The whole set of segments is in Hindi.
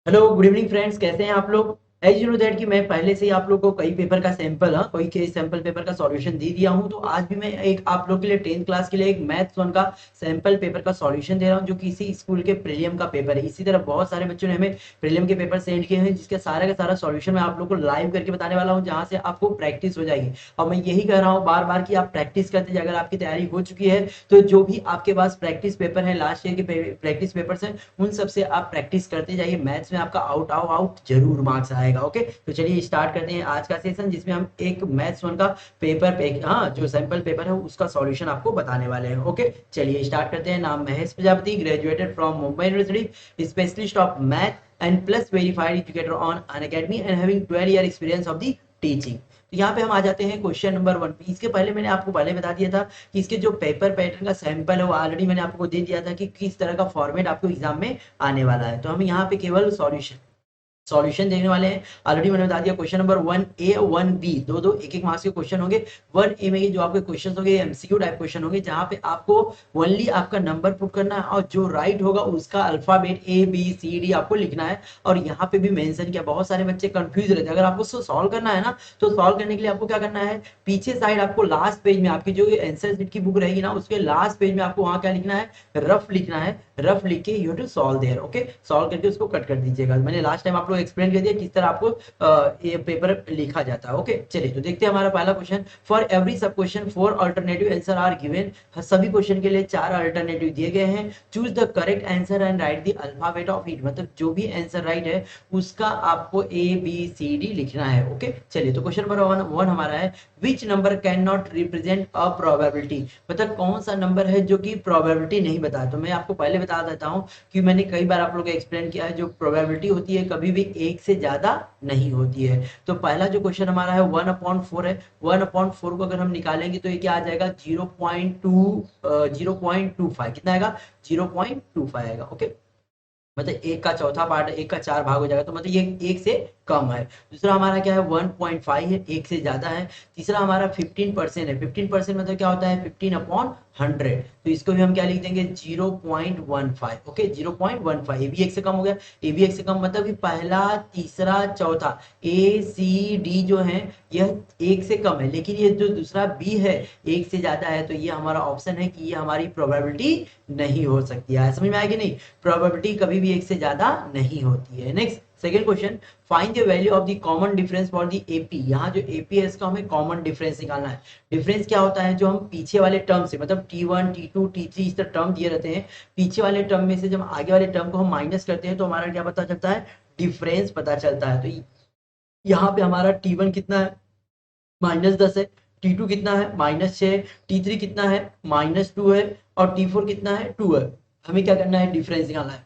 हेलो गुड इवनिंग फ्रेंड्स, कैसे हैं आप लोग। एज यू नो दैट कि मैं पहले से ही आप लोगों को कई पेपर का सैंपल कोई के सैंपल पेपर का सॉल्यूशन दे दिया हूं। तो आज भी मैं एक आप लोग के लिए 10th क्लास के लिए एक मैथ्स वन का सैंपल पेपर का सॉल्यूशन दे रहा हूं, जो कि इसी स्कूल के प्रीलियम का पेपर है। इसी तरह बहुत सारे बच्चों ने हमें प्रीलियम के पेपर सेंड किए हैं, जिसके सारा का सारा सॉल्यूशन मैं आप लोग को लाइव करके बताने वाला हूँ, जहां से आपको प्रैक्टिस हो जाएगी। और मैं यही कह रहा हूँ बार बार कि आप प्रैक्टिस करते जाइए। अगर आपकी तैयारी हो चुकी है तो जो भी आपके पास प्रैक्टिस पेपर है, लास्ट ईयर के प्रैक्टिस पेपर्स हैं, उन सब से आप प्रैक्टिस करते जाइए। मैथ्स में आपका आउट जरूर मार्क्स आएगा। ओके, तो चलिए स्टार्ट करते हैं आज का सेशन, जिसमें हम एक मैथ्स वन का पेपर पे हाँ जो सैंपल पेपर है उसका सॉल्यूशन आपको बताने वाले हैं। ओके, चलिए स्टार्ट करते हैं। नाम Mahesh Prajapati, graduated from Mumbai university, specialist of math and plus verified educator on Unacademy and having 12 year experience of the teaching. तो यहाँ पे हम आ जाते हैं क्वेश्चन नंबर 1 पे। इसके पहले मैंने आपको पहले बता दिया था कि इसके जो पेपर पैटर्न का सैंपल है वो ऑलरेडी मैंने आपको दे दिया था कि किस तरह का फॉर्मेट आपको एग्जाम में आने वाला है। तो हम यहाँ पे केवल सॉल्यूशन देखने वाले हैं। ऑलरेडी मैंने बता दिया क्वेश्चन नंबर 1A 1B दो दो एक एक मार्क्स के क्वेश्चन होंगे। 1A में ये जो आपके क्वेश्चन होंगे एमसीक्यू टाइप क्वेश्चन होंगे, जहां पे आपको ओनली आपका नंबर पुट करना है और जो राइट होगा उसका alphabet A B C D आपको लिखना है। और यहाँ पे भी मेंशन किया, बहुत सारे बच्चे कंफ्यूज रहते हैं। अगर आपको उसको सॉल्व करना है ना, तो सॉल्व करने के लिए आपको क्या करना है, पीछे साइड आपको लास्ट पेज में आपकी जो आंसर शीट की बुक रहेगी ना, उसके लास्ट पेज में आपको वहां क्या लिखना है, रफ लिखना है। रफ लिख के you have to solve there. Okay, solve करके उसको कट कर दीजिएगा। मैंने लास्ट टाइम आप लोग एक्सप्लेन कर दिया किस तरह आपको ये पेपर लिखा जाता है। ओके, चलिए तो देखते हैं हमारा पहला question. For every sub question 4 alternative answer are given. सभी क्वेश्चन के लिए 4 अल्टरनेटिव दिए गए हैं। Choose the correct answer and write the alphabet of it. मतलब जो भी आंसर राइट है उसका आपको A B C D लिखना है। ओके, चलिए तो क्वेश्चन नंबर वन हमारा है, which number can not represent a probability. मतलब कौन सा नंबर है जो कि प्रोबेबिलिटी नहीं बताता। तो मैं आपको पहले बता देता हूं कि मैंने कई बार आप लोग को एक्सप्लेन किया है, जो प्रोबेबिलिटी होती है कभी भी एक से ज्यादा नहीं होती है। तो पहला जो क्वेश्चन हमारा है 1/4 है। 1/4 को अगर हम निकालेंगे तो ये क्या आ जाएगा, 0.25 कितना आएगा, 0.25 आएगा। ओके, मतलब एक का चौथा पार्ट है, एक का 4 भाग हो जाएगा, तो मतलब ये एक से कम है। दूसरा हमारा क्या है, 1.5 है, एक से ज्यादा है। तीसरा हमारा 15% है। 15% मतलब क्या होता है, 15/100। तो इसको भी हम क्या लिख देंगे, 0.15। ओके, 0.15, ये भी एक से कम हो गया। ये भी एक से कम, मतलब कि पहला तीसरा चौथा A C D जो है यह एक से कम है, लेकिन ये जो दूसरा बी है एक से ज्यादा है। तो ये हमारा ऑप्शन है कि ये हमारी प्रोबेबिलिटी नहीं हो सकती है। समझ में आएगी नहीं, प्रोबेबिलिटी कभी भी एक से ज्यादा नहीं होती है। Next second question, find the value of the common difference for the AP. यहाँ जो एपी है इसका हमें कॉमन डिफरेंस निकालना है। डिफरेंस क्या होता है, जो हम पीछे वाले टर्म से, मतलब T1 T2 T3 इस तरह टर्म दिए रहते हैं, पीछे वाले टर्म में से जब आगे वाले टर्म को हम माइनस करते हैं तो हमारा क्या पता चलता है, डिफरेंस पता चलता है। तो यहाँ पे हमारा T1 कितना है, -10 है। T2 कितना है, -6। T3 कितना है, -2 है। और T4 कितना है, 2 है। हमें क्या करना है, डिफरेंस निकालना है।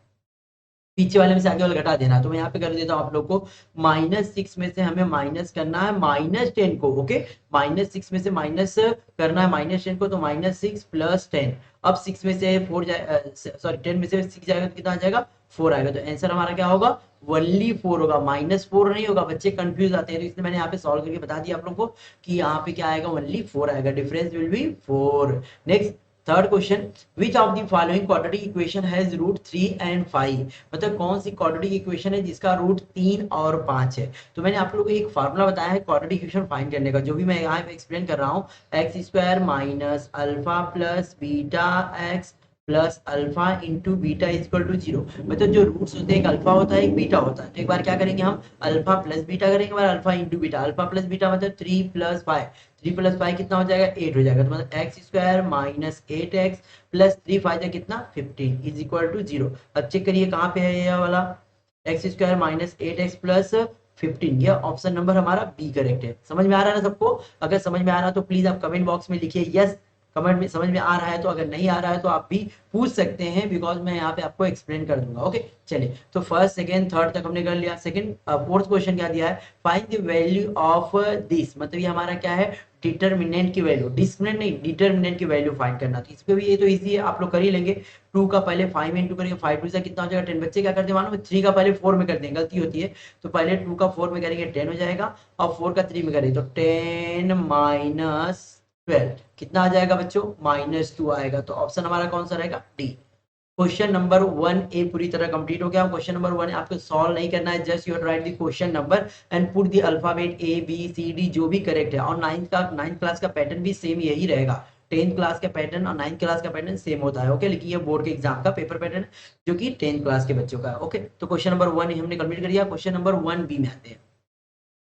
पीछे वाले में से आगे वाला घटा देना है। तो मैं यहाँ पे कर देता हूँ आप लोग को, -6 में से हमें माइनस करना है -10 को। ओके, -6 में से माइनस करना है -10 को, तो -6 + 10। अब 6 में से 4 जाए, सॉरी 10 में से 6 जाएगा तो कितना आ जाएगा, 4 आएगा। तो आंसर हमारा क्या होगा, ओनली 4 होगा, -4 नहीं होगा। बच्चे कंफ्यूज आते हैं, तो इसलिए मैंने यहाँ पे सॉल्व करके बता दिया आप लोग को कि यहाँ पे क्या आएगा, ओनली 4 आएगा, difference will be 4। Next third question, which of the following quadratic equation has root 3 and 5। मतलब कौन सी क्वाड्रेटिक इक्वेशन है जिसका रूट 3 और 5 है। तो मैंने आप लोगों को एक फार्मूला बताया है क्वाड्रेटिक इक्वेशन फाइंड करने का, जो भी मैं यहाँ पे एक्सप्लेन कर रहा हूँ, x² minus alpha plus beta X plus alpha into beta equal to 0। मतलब जो रूट्स होते हैं, एक अल्फा होता है एक बीटा होता है। तो एक बार क्या करेंगे, हम अल्फा प्लस बीटा करेंगे, एक बार alpha into beta. Alpha plus beta मतलब 3 + 5, 3 + 5 कितना हो जाएगा, 8 हो जाएगा। तो मतलब x² माइनस 8x प्लस 3 5 है कितना, 15 इज इक्वल टू 0। अब चेक करिए कहाँ पे है ये वाला, x² माइनस 8x प्लस 15। ये ऑप्शन नंबर हमारा बी करेक्ट है। समझ में आ रहा है ना सबको। अगर समझ में आ रहा है तो प्लीज आप कमेंट बॉक्स में लिखिए यस, कमेंट में समझ में आ रहा है। तो अगर नहीं आ रहा है तो आप भी पूछ सकते हैं, बिकॉज मैं यहाँ पे आपको एक्सप्लेन कर दूंगा। ओके, चलिए तो फर्स्ट सेकंड थर्ड तक हमने कर लिया। सेकंड फोर्थ क्वेश्चन क्या दिया है, find the value of this. मतलब ये हमारा क्या है, डिटर्मिनेंट की वैल्यू, डिस्क्रिमिनेंट नहीं, डिटर्मिनेंट की वैल्यू फाइंड करना। तो इसको भी ये तो इजी है, आप लोग कर ही लेंगे। 2 का पहले 5 में इंटू करेंगे, 5 2 से कितना हो जाएगा, 10। बच्चे क्या करते हैं मालूम है, 3 का पहले 4 में कर देंगे, गलती होती है। तो पहले 2 का 4 में करेंगे 10 हो जाएगा, और 4 का 3 में करेंगे तो 10 माइनस 12 कितना आ जाएगा बच्चों, -2 आएगा। तो ऑप्शन हमारा कौन सा रहेगा, डी। क्वेश्चन नंबर 1A पूरी तरह कंप्लीट हो गया। क्वेश्चन नंबर 1 आपको सॉल्व नहीं करना है, just you right the question number and put the alphabet A B C D जो भी करेक्ट है। और नाइन्थ क्लास का पैटर्न भी सेम यही रहेगा। 10th क्लास का पैटर्न और 9th क्लास का पैटर्न सेम होता है। ओके, लेकिन ये बोर्ड के एग्जाम का पेपर पैटर्न जो कि 10th क्लास के बच्चों का है। ओके, तो क्वेश्चन नंबर 1 हमने कंप्लीट कर दिया। क्वेश्चन नंबर 1B में आते हैं।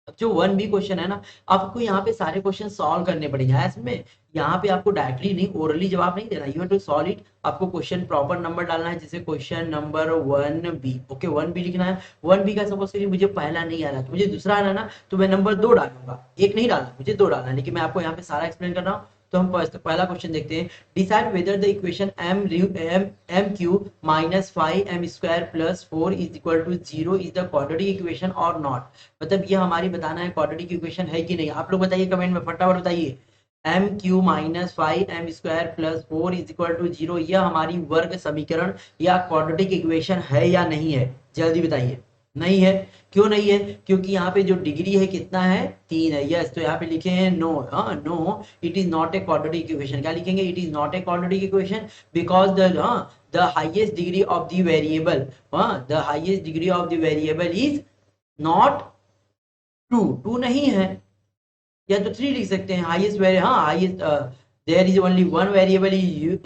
अब जो 1B क्वेश्चन है ना, आपको यहाँ पे सारे क्वेश्चन सॉल्व करने पड़ेंगे। इसमें यहाँ पे आपको डायरेक्टली नहीं, ओरली जवाब नहीं देना, you have to solve it. आपको क्वेश्चन प्रॉपर नंबर डालना है, जैसे question number 1B। Okay, 1B लिखना है। 1B का सपोज करिए मुझे पहला नहीं आ रहा तो मुझे दूसरा आना ना, तो मैं नंबर 2 डालूंगा, एक नहीं डालना, मुझे 2 डालना है। लेकिन मैं आपको यहाँ पे सारा एक्सप्लेन कर रहा हूँ। तो हम पहला क्वेश्चन देखते हैं। Decide whether the equation M Q minus 5m² plus 4 is equal to 0 is the quadratic equation और नॉट। मतलब ये हमारी बताना है क्वाड्रेटिक इक्वेशन है कि नहीं। आप लोग बताइए कमेंट में, फटाफट बताइए। MQ minus 5m² plus 4 is equal to 0 यह हमारी वर्ग समीकरण या क्वाड्रेटिक इक्वेशन है या नहीं है? जल्दी बताइए। नहीं है। क्यों नहीं है? क्योंकि यहाँ पे जो डिग्री है कितना है? 3 है। यस, तो यहाँ पे लिखे हैं no. No, it is not a quadratic equation. क्या लिखेंगे? It is not a quadratic equation because the highest degree of the variable the highest degree of the variable is not 2 नहीं है। या तो 3 लिख सकते हैं। Highest highest there is only one variable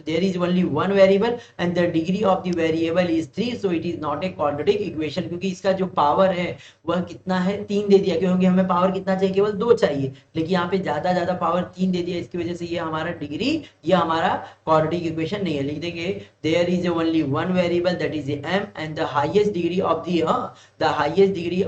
there is only one variable and the degree of the variable is 3, so it is not a quadratic equation। क्योंकि इसका जो पावर है वह कितना है? 3 दे दिया, क्योंकि हमें पावर कितना चाहिए? केवल 2 चाहिए, लेकिन यहाँ पे ज्यादा पावर 3 दे दिया, इसकी वजह से ये हमारा डिग्री, ये हमारा क्वाड्रेटिक इक्वेशन नहीं है। लिख देंगे there is only one variable that is m and the highest degree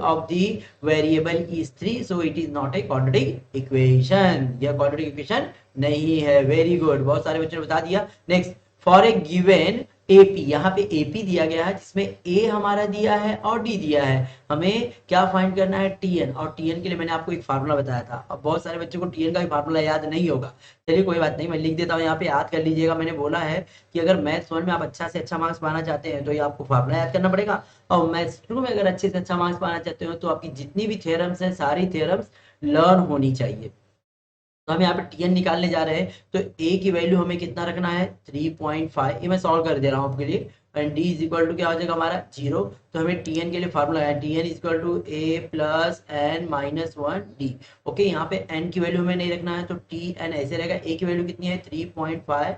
of the variable is 3, so it is not a quadratic equation। यह क्वाड्रेटिक इक्वेशन नहीं है। वेरी गुड, बहुत सारे बच्चों ने बता दिया। Next, for a given AP, यहाँ पे AP दिया गया है जिसमें A हमारा दिया है और D दिया है। हमें क्या फाइंड करना है? TN। और TN के लिए मैंने आपको एक फार्मूला बताया था। अब बहुत सारे बच्चों को TN का भी फार्मूला याद नहीं होगा। चलिए कोई बात नहीं, मैं लिख देता हूँ यहाँ पे, याद कर लीजिएगा। मैंने बोला है कि अगर मैथ्स 1 में आप अच्छा से अच्छा मार्क्स पाना चाहते हैं तो ये आपको फार्मूला याद करना पड़ेगा। और मैथ्स 2 में अगर अच्छे से अच्छा मार्क्स पाना चाहते हो तो आपकी जितनी भी थ्योरम्स है सारी थ्योरम्स लर्न होनी चाहिए। तो हम यहाँ पे TN निकालने जा रहे हैं। तो A की वैल्यू हमें कितना रखना है? 3.5। ये मैं सॉल्व कर दे रहा हूँ आपके लिए। And D is equal to क्या हो जाएगा हमारा? 0। तो हमें TN के लिए फार्मूला है TN is equal to A plus N minus 1D। Okay, यहाँ पे N की वैल्यू हमें नहीं रखना है, तो TN ऐसे रहेगा। A की वैल्यू कितनी है? 3.5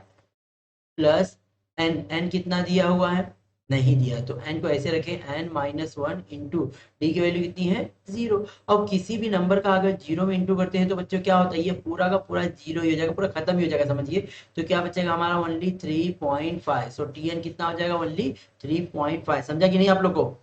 प्लस N कितना दिया हुआ है? नहीं दिया, तो n को ऐसे रखें n माइनस 1 इंटू डी की वैल्यू कितनी है? 0। अब किसी भी नंबर का अगर 0 में इंटू करते हैं तो बच्चों क्या होता है? ये पूरा का पूरा 0 ही हो जाएगा, पूरा खत्म ही हो जाएगा, समझिए। तो क्या बचेगा हमारा? ओनली 3.5। सो TN कितना हो जाएगा? ओनली 3.5। समझा कि नहीं आप लोग को?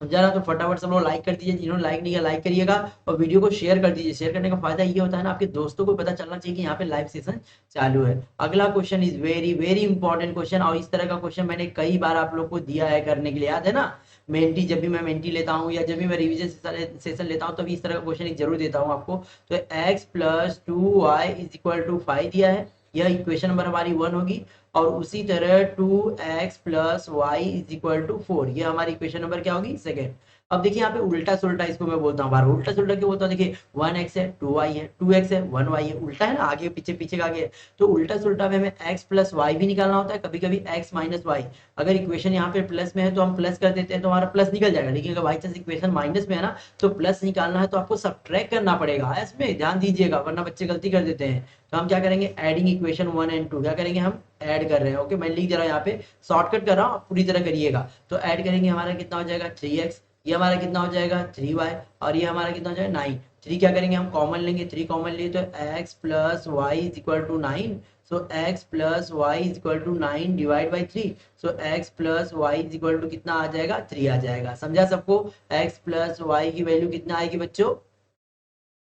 समझा ना? तो फटाफट सब लोग लाइक कर दीजिए, जिन्होंने लाइक नहीं किया लाइक करिएगा और वीडियो को शेयर कर दीजिए। शेयर करने का फायदा ये होता है ना, आपके दोस्तों को पता चलना चाहिए कि यहाँ पे लाइव सेशन चालू है। अगला question is very very important question, और इस तरह का क्वेश्चन मैंने कई बार आप लोग को दिया है करने के लिए, याद है ना? मेंटी, जब भी मैं मेंटी लेता हूँ या जब भी मैं रिविजन सेशन लेता हूँ तभी इस तरह का क्वेश्चन एक जरूर देता हूँ आपको। तो x plus 2y is equal to 5 दिया है, यह इक्वेशन नंबर हमारी 1 होगी। और उसी तरह 2x plus Y is equal to 4, ये हमारी इक्वेशन नंबर क्या होगी? सेकेंड। अब देखिए यहाँ पे उल्टा सुल्टा इसको मैं बोलता हूँ बार, उल्टा सुल्टा क्यों बोलता हूँ? देखिए 1x है 2y है, 2x है 1y है, उल्टा है ना, आगे पीछे पीछे का आगे। तो उल्टा सुल्टा में हमें x प्लस वाई भी निकालना होता है, कभी कभी x माइनस वाई। अगर इक्वेशन यहाँ पे प्लस में है तो हम प्लस कर देते हैं तो हमारा प्लस निकल जाएगा, लेकिन अगर बाई चांस इक्वेशन माइनस में है ना तो प्लस निकालना है तो आपको सब्ट्रैक्ट करना पड़ेगा। इसमें ध्यान दीजिएगा वरना बच्चे गलती कर देते हैं। तो हम क्या करेंगे? एडिंग इक्वेशन 1 एंड 2 क्या करेंगे? हम ऐड कर रहे हैं। ओके, मैं लिख दे रहा हूँ यहाँ पे, शॉर्टकट कर रहा हूँ, पूरी तरह करिएगा। तो ऐड करेंगे, हमारा कितना हो जाएगा? 3x, ये हमारा कितना हो जाएगा? 3y, और ये हमारा कितना हो जाएगा? 9। 3 क्या करेंगे? हम कॉमन लेंगे, 3 कॉमन लिए तो x plus Y is equal to 9। So x plus Y is equal to 9 divide by 3। So x plus Y is equal to कितना आ जाएगा? 3 आ जाएगा। समझा सबको? x प्लस वाई की वैल्यू कितना आएगी बच्चों?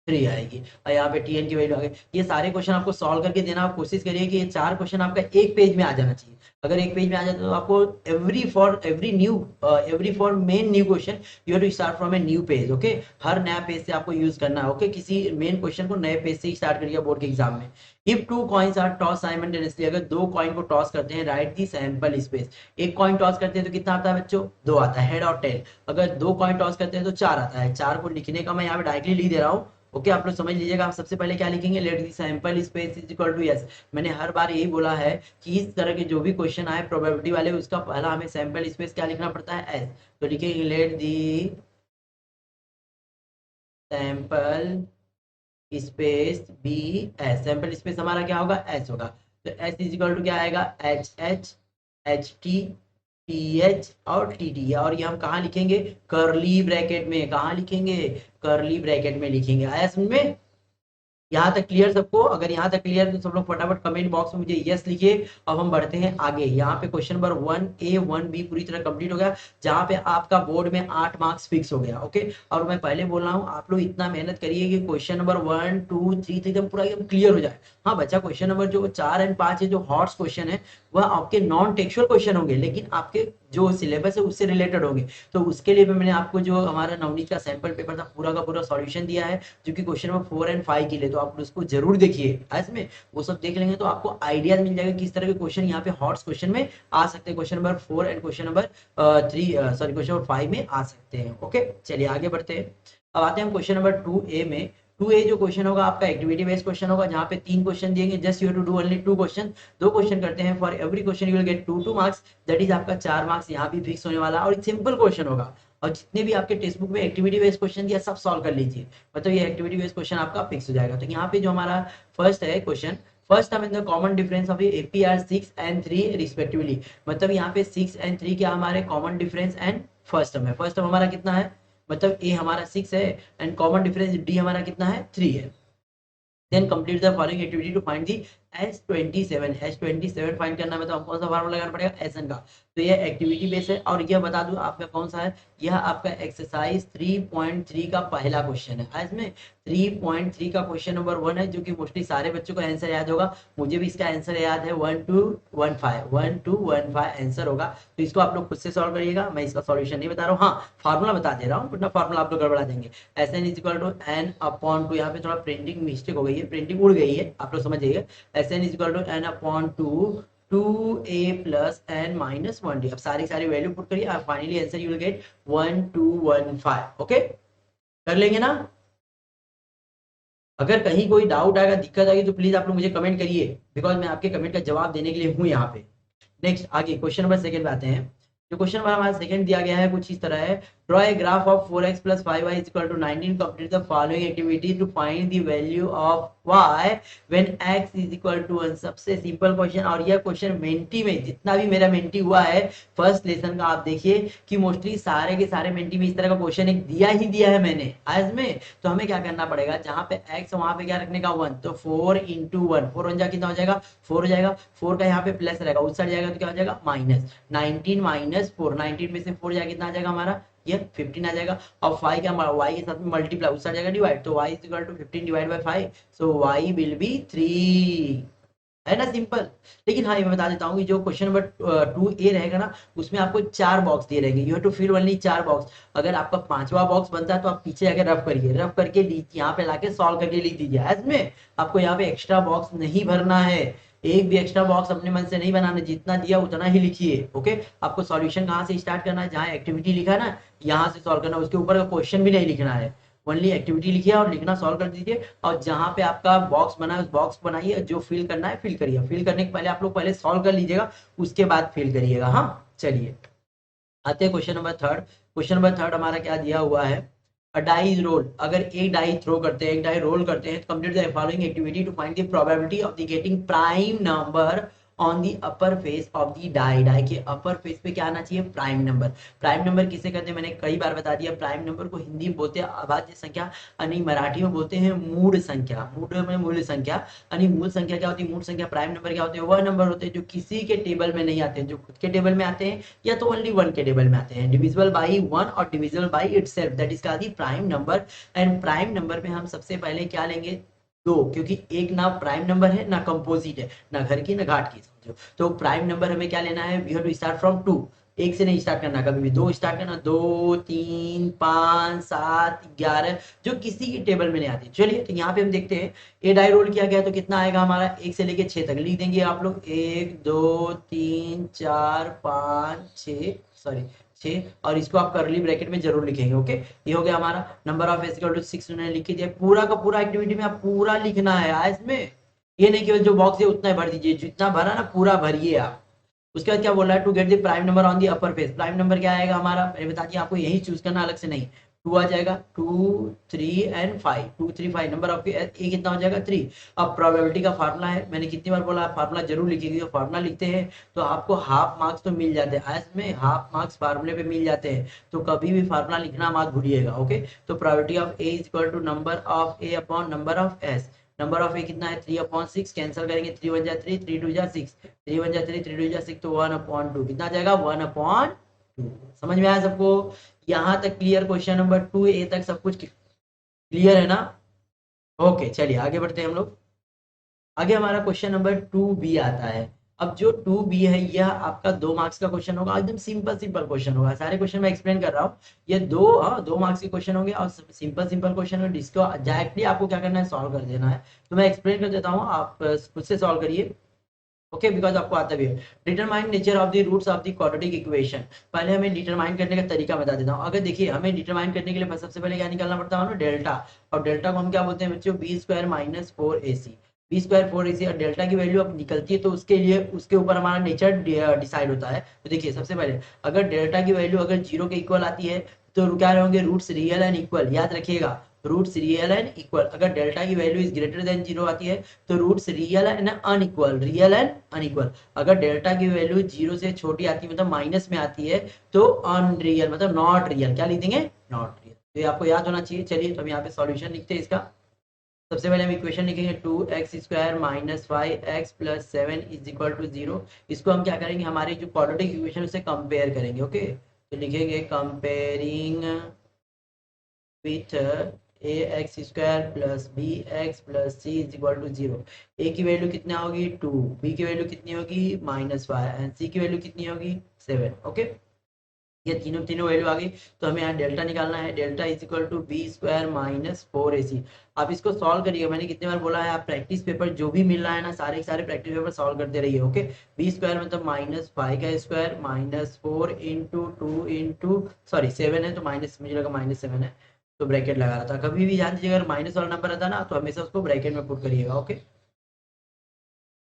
3 आएगी। और यहाँ पे TN की वैल्यू आ गई। ये सारे क्वेश्चन आपको सॉल्व करके देना, आप कोशिश करिए कि ये 4 क्वेश्चन आपका एक पेज में आ जाना चाहिए। अगर एक पेज में आ जाता तो आपको every for main new question you have to start from a new page. Okay, हर नया पेज से आपको यूज करना है। ओके, किसी मेन क्वेश्चन को नए पेज से ही स्टार्ट करिए बोर्ड के एग्जाम में। If 2 coins are toss simultaneously, अगर 2 कॉइन को टॉस करते हैं, राइट दी सैंपल स्पेस। एक कॉइन टॉस करते हैं तो कितना आता है बच्चों? 2 आता है, हेड और टेल। अगर 2 कॉइन टॉस करते हैं तो 4 आता है। 4 को लिखने का मैं यहाँ पे डायरेक्टली लिख दे रहा हूँ, ओके, आप लोग समझ लीजिएगा। आप सबसे पहले क्या लिखेंगे, let the sample space is equal to S. मैंने हर बार यही बोला है कि इस तरह के जो भी क्वेश्चन आए प्रोबेबिलिटी वाले, उसका पहला हमें सैंपल स्पेस क्या लिखना पड़ता है, एस। तो लिखेंगे let the sample space be S. Sample space हमारा क्या होगा, एस होगा। तो एस इज इक्वल टू क्या आएगा, H H, H T, T H और टी टी। और ये हम कहाँ लिखेंगे, करली ब्रैकेट में। कहाँ लिखेंगे, करली ब्रैकेट में लिखेंगे। आया समझ में, यहाँ तक क्लियर सबको? अगर यहाँ तक क्लियर तो सब लोग फटाफट कमेंट बॉक्स में मुझे यस लिखिए। अब हम बढ़ते हैं आगे। यहाँ पे क्वेश्चन नंबर 1A 1B पूरी तरह कंप्लीट हो गया, जहाँ पे आपका बोर्ड में 8 मार्क्स फिक्स हो गया। ओके, और मैं पहले बोल रहा हूँ आप लोग इतना मेहनत करिए कि क्वेश्चन नंबर 1 2 3 एकदम पूरा एकदम क्लियर हो जाए। हाँ बच्चा, क्वेश्चन नंबर जो 4 एंड 5 है, जो हॉट्स क्वेश्चन है, वह आपके नॉन टेक्सुअल क्वेश्चन होंगे, लेकिन आपके जो सिलेबस है उससे रिलेटेड होंगे। तो उसके लिए भी मैंने आपको जो हमारा नवनीत का सैंपल पेपर था पूरा का पूरा सॉल्यूशन दिया है, जो कि क्वेश्चन नंबर 4 एंड 5 के लिए। तो आप उसको जरूर देखिए। इसमें वो सब देख लेंगे तो आपको आइडिया मिल जाएगा किस तरह के क्वेश्चन यहाँ पे हॉट्स क्वेश्चन में आ सकते हैं। Question number 4 and question number 3 question number 5 में आ सकते हैं। ओके, चलिए आगे बढ़ते हैं। अब आते हैं हम क्वेश्चन नंबर 2A में। 2A जो क्वेश्चन होगा आपका एक्टिविटी बेस्ड क्वेश्चन होगा, जहाँ पे 3 क्वेश्चन दिएंगे। Just you have to do only 2 question. 2 question करते हैं, for every question you will get 2 marks, that is आपका 4 मार्क्स यहाँ भी फिक्स होने वाला है। और सिंपल क्वेश्चन होगा, और जितने भी आपके टेक्स्ट बुक में एक्टिविटी बेस्ड क्वेश्चन दिया सब सॉल्व कर लीजिए, मतलब ये एक्टिविटी बेस्ड क्वेश्चन आपका फिक्स हो जाएगा। तो यहाँ पे जो हमारा फर्स्ट है क्वेश्चन, फर्स्ट हम in the common difference of APR 6 and 3 respectively. मतलब यहाँ पे 6 एंड 3 क्या हमारे common difference and first term है। फर्स्ट टर्म हमारा कितना है, मतलब A हमारा 6 है एंड कॉमन डिफरेंस D हमारा कितना है, 3 है। Then complete the following activity to find the S27। S27 find करना है, तो हमको कौन सा फार्मूला लगाना पड़ेगा, SN का। तो ये एक्टिविटी बेस है, और यह बता दूं आपका कौन सा है, यह आपका एक्सरसाइज 3.3 का पहला क्वेश्चन है। इसमें 3.3 का क्वेश्चन नंबर 1 है, जो कि मोस्टली सारे बच्चों को आंसर याद होगा। मुझे भी इसका आंसर याद है, 1215 आंसर होगा। तो इसको आप लोग खुद से सॉल्व करिएगा, मैं इसका सॉल्यूशन नहीं बता रहा हूँ, हाँ फार्मूला बता दे रहा हूँ, वरना फार्मूला आप लोग गड़बड़ा देंगे। SN is equal to n/2, यहाँ पे थोड़ा प्रिंटिंग मिस्टेक हो गई है, प्रिंटिंग उड़ गई है, आप लोग समझिए। SN is equal to n/2 2A plus n minus 1D। अब सारी वैल्यू पुट करिए, आप finally answer you will get 1215। Okay, कर लेंगे ना? अगर कहीं कोई डाउट आएगा, दिक्कत आएगी, तो प्लीज आप लोग मुझे कमेंट करिए, बिकॉज मैं आपके कमेंट का जवाब देने के लिए हूँ यहाँ पे। नेक्स्ट आगे क्वेश्चन नंबर सेकंड पे आते हैं। जो क्वेश्चन नंबर हमारा सेकंड दिया गया है कुछ इस तरह है, draw a graph of 4x plus 5y is equal to 19, complete the following activity to find the value of y when x is equal to 1। सबसे सिंपल क्वेश्चन, और यह क्वेश्चन मेंटी में जितना भी मेरा मेंटी हुआ है फर्स्ट लेसन का, आप देखिए कि मोस्टली सारे के सारे मेंटी में इस तरह का क्वेश्चन एक दिया ही दिया है मैंने आज में। तो हमें क्या करना पड़ेगा, जहां पे x वहां पे क्या रखने का 1, तो 4 × 1, 4 1 जा कितना हो जाएगा, 4 हो जाएगा। 4 का यहाँ पे प्लस रहेगा, उस साइड जाएगा तो क्या हो जाएगा, माइनस। 19 माइनस 4, 19 में से 4 जाएगा कितना आ जाएगा हमारा, ये 15 आ जाएगा। और 5 का y के साथ में मल्टीप्लाई, उस साइड जाएगा डिवाइड, तो y is equal to 15 divide by 5, so y will be 3। है ना सिंपल। लेकिन हाँ ये मैं बता देता हूँ कि जो क्वेश्चन नंबर 2A रहेगा ना, उसमें आपको 4 बॉक्स दिए रहेंगे, you have to fill only 4 box. अगर आपका 5वां बॉक्स बनता है तो आप पीछे जाकर रफ करिए, रफ करके यहाँ पे लाके सॉल्व करके लिख दीजिए। इसमें आपको यहाँ पे एक्स्ट्रा बॉक्स नहीं भरना है, एक भी एक्स्ट्रा बॉक्स अपने मन से नहीं बनाना, जितना दिया उतना ही लिखिए। ओके, आपको सॉल्यूशन कहाँ से स्टार्ट करना है, जहाँ एक्टिविटी लिखा है ना यहाँ से सॉल्व करना, उसके ऊपर का क्वेश्चन भी नहीं लिखना है, ओनली एक्टिविटी लिखिए और लिखना सॉल्व कर दीजिए। और जहां पे आपका बॉक्स बना है उस बॉक्स बनाइए, जो फिल करना है फिल करिए। फिल करने के पहले आप लोग पहले सॉल्व कर लीजिएगा, उसके बाद फिल करिएगा। हाँ चलिए आते हैं question number third. Question number third हमारा क्या दिया हुआ है, अ डाई इज रोल। अगर एक डाई थ्रो करते हैं, एक डाई रोल करते हैं, complete the following activity to find the probability of the getting prime number on the upper face of the die. Die के अपर फेस पे क्या आना चाहिए, प्राइम नंबर। प्राइम नंबर किसे कहते हैं, मैंने कई बार बता दिया। प्राइम नंबर को हिंदी में बोलते हैं अभाज्य संख्या, यानी मराठी में बोलते हैं मूल संख्या। मूल में मूल संख्या, यानी मूल संख्या क्या होती है, मूल संख्या प्राइम नंबर क्या होते हैं, वह नंबर होते हैं जो किसी के टेबल में नहीं आते हैं, जो खुद के टेबल में आते हैं या तो ओनली 1 के टेबल में आते हैं, डिविजिबल बाई 1 और divisible by itself, that is called the prime number. And prime number में हम सबसे पहले क्या लेंगे, 2, क्योंकि एक ना प्राइम नंबर है ना कंपोजिट है, ना घर की ना घाट की, समझो। तो प्राइम नंबर हमें क्या लेना है, we have to start from 2, एक से नहीं स्टार्ट करना, कभी भी 2 स्टार्ट करना, 2 3 5 7 11, जो किसी की टेबल में नहीं आती। चलिए तो यहाँ पे हम देखते हैं, ए डाई रोल किया गया तो कितना आएगा हमारा, 1 से लेके 6 तक लिख देंगे आप लोग, 1 2 3 4 5 6, सॉरी 6, और इसको आप करली ब्रैकेट में जरूर लिखेंगे। ओके, ये हो गया हमारा number of s equal to 6 उन्होंने लिख दिया। पूरा का पूरा एक्टिविटी में आप पूरा लिखना है आज में, ये नहीं केवल जो बॉक्स है उतना ही भर दीजिए, जितना भरा ना पूरा भरिए आप। उसके बाद क्या बोल रहा है, to get the prime number on the upper face. Prime number क्या आएगा हमारा, मैंने बता दिया आपको, यही चूज करना अलग से नहीं। 2 आ जाएगा, 2 3 एंड 5, 2 3 5 नंबर ऑफ ए कितना हो जाएगा 3। अब प्रोबेबिलिटी का फार्मूला है, मैंने कितनी बार बोला फार्मूला जरूर लिखिएगा। तो फार्मूला लिखते हैं तो आपको हाफ मार्क्स तो मिल जाते हैं, आज में हाफ मार्क्स फार्मूले पे मिल जाते हैं, तो कभी भी फार्मूला लिखना मत भूलिएगा। ओके, तो probability of A is equal to number of A upon number of S. Number of A कितना है 3/6, कैंसिल करेंगे 3 1 जा 3, 3 2 जा 6, 3 1 जा 3, 3 2 जा 6, तो 1/2 कितना जाएगा 1/2। समझ में आया सबको? यहाँ तक क्लियर? क्वेश्चन नंबर 2A तक सब कुछ क्लियर है ना? ओके, चलिए आगे बढ़ते हैं हम लोग। आगे हमारा क्वेश्चन नंबर 2B आता है। अब जो 2B है यह आपका 2 मार्क्स का क्वेश्चन होगा, एकदम सिंपल सिंपल क्वेश्चन होगा। सारे क्वेश्चन मैं एक्सप्लेन कर रहा हूँ, ये 2 मार्क्स के क्वेश्चन होंगे और सिंपल सिंपल क्वेश्चन है, जिसको डायरेक्टली आपको क्या करना है, सॉल्व कर देना है। तो मैं एक्सप्लेन कर देता हूँ, आप खुद से सॉल्व करिए। ओके, बिकॉज आपको आता भी है। Determine nature of the roots of the quadratic equation. पहले हमें डिटरमाइन करने का तरीका बता देता हूँ। अगर देखिए हमें डिटरमाइन करने के लिए सबसे पहले क्या निकालना पड़ता है ना, डेल्टा। और डेल्टा को हम क्या बोलते हैं बच्चों, B square minus 4AC। B square 4AC और डेल्टा की वैल्यू अब निकलती है, तो उसके लिए उसके ऊपर हमारा नेचर डिसाइड होता है। तो देखिए सबसे पहले अगर डेल्टा की वैल्यू अगर 0 के इक्वल आती है तो क्या होंगे, रूट्स रियल एंड इक्वल। याद रखिएगा, रूट्स रियल एंड इक्वल। अगर डेल्टा की वैल्यू इज ग्रेटर देन 0 आती है तो roots real and unequal, real and unequal. अगर डेल्टा की वैल्यू 0 से छोटी आती है, मतलब माइनस में आती है, तो अनरियल, मतलब नॉट रियल। क्या लिख देंगे, नॉट रियल। तो ये आपको याद होना चाहिए। चलिए तो हम यहाँ पे सॉल्यूशन लिखते हैं इसका। सबसे पहले हम इक्वेशन लिखेंगे 2x² minus 5x plus 7 is equal to 0। इसको हम क्या करेंगे, हमारी जो क्वाड्रेटिक इक्वेशन उससे कंपेयर करेंगे। ओके, तो लिखेंगे comparing with ax² plus bx plus c is equal to 0। a की वैल्यू कितना होगी 2, b की वैल्यू कितनी होगी -5 एंड c की वैल्यू कितनी होगी 7। ओके, ये तीनों तीनों वैल्यू आ गई। तो हमें यहाँ डेल्टा निकालना है, delta is equal to b² minus 4ac। आप इसको सॉल्व करिए, मैंने कितने बार बोला है, आप प्रैक्टिस पेपर जो भी मिल रहा है ना, सारे के सारे प्रैक्टिस पेपर सॉल्व करते रहिए। ओके, b² मतलब -5 का square minus 4 into 2 into sorry 7 है तो माइनस, मुझे लगा -7 है तो ब्रैकेट लगा रहा था। कभी भी ध्यान दीजिए, अगर माइनस वाला नंबर रहता ना तो हमेशा उसको ब्रैकेट में पुट करिएगा। ओके,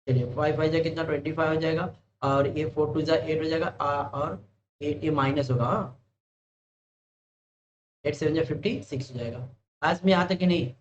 चलिए 5 5 जा कितना 25 हो जाएगा, और ये 4 2 जा 8 हो जाएगा, और 8 ये माइनस होगा, 8 7 जा 56 हो जाएगा। आज में यहाँ तक कि नहीं?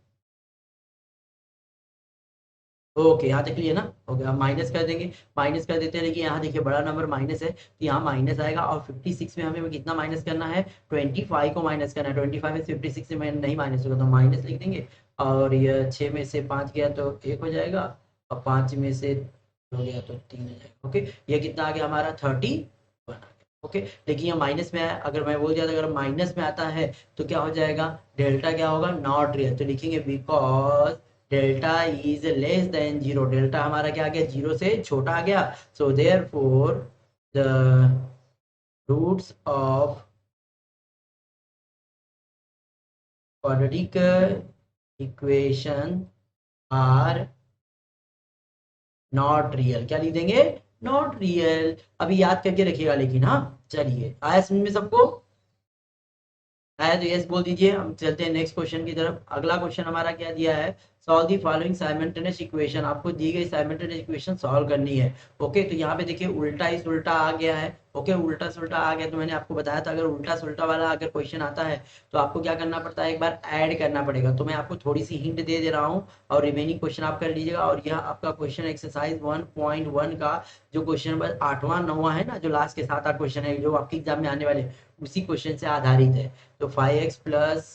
ओके, यहाँ तक क्लियर ना? ओके, अब माइनस कर देंगे, माइनस कर देते हैं, लेकिन यहाँ देखिए बड़ा नंबर माइनस है तो यहाँ माइनस आएगा। और 56 में हमें कितना माइनस करना है, 25 को माइनस करना है। 25 में 56 से नहीं माइनस होगा तो माइनस लिख देंगे। और ये 6 में से 5 गया तो 1 हो जाएगा, और 5 में से 2 गया तो 3 हो जाएगा। ओके, ये कितना आ गया हमारा 31 आ गया। ओके, लेकिन ये माइनस में है, अगर मैं बोल दिया था अगर माइनस में आता है तो क्या हो जाएगा, डेल्टा क्या होगा, नॉट रियल। तो लिखेंगे because delta is less than 0। Delta हमारा क्या आ गया, 0 से छोटा आ गया। So therefore the roots of quadratic equation are not real. क्या लिख देंगे, नॉट रियल। अभी याद करके रखिएगा लेकिन। हाँ चलिए, आया समझ में सबको? आया तो यस बोल दीजिए। हम चलते हैं नेक्स्ट क्वेश्चन की तरफ। अगला क्वेश्चन हमारा क्या दिया है, solve the following simultaneous equation. आपको दी गई साइमल्टेनियस इक्वेशन सॉल्व करनी है। ओके, तो यहाँ पे देखिए उल्टा ही सुल्टा आ गया है। ओके, उल्टा सुल्टा आ गया तो मैंने आपको बताया था अगर उल्टा सुल्टा वाला अगर क्वेश्चन आता है तो आपको क्या करना पड़ता है, एक बार ऐड करना पड़ेगा। तो मैं आपको थोड़ी सी हिंट दे रहा हूँ और रिमेनिंग क्वेश्चन आप कर लीजिएगा। और यह आपका क्वेश्चन एक्सरसाइज 1.1 का जो क्वेश्चन नंबर 8वां 9वां है ना, जो लास्ट के 7 8 क्वेश्चन है जो आपके एग्जाम में आने वाले, उसी क्वेश्चन से आधारित है। तो 5x plus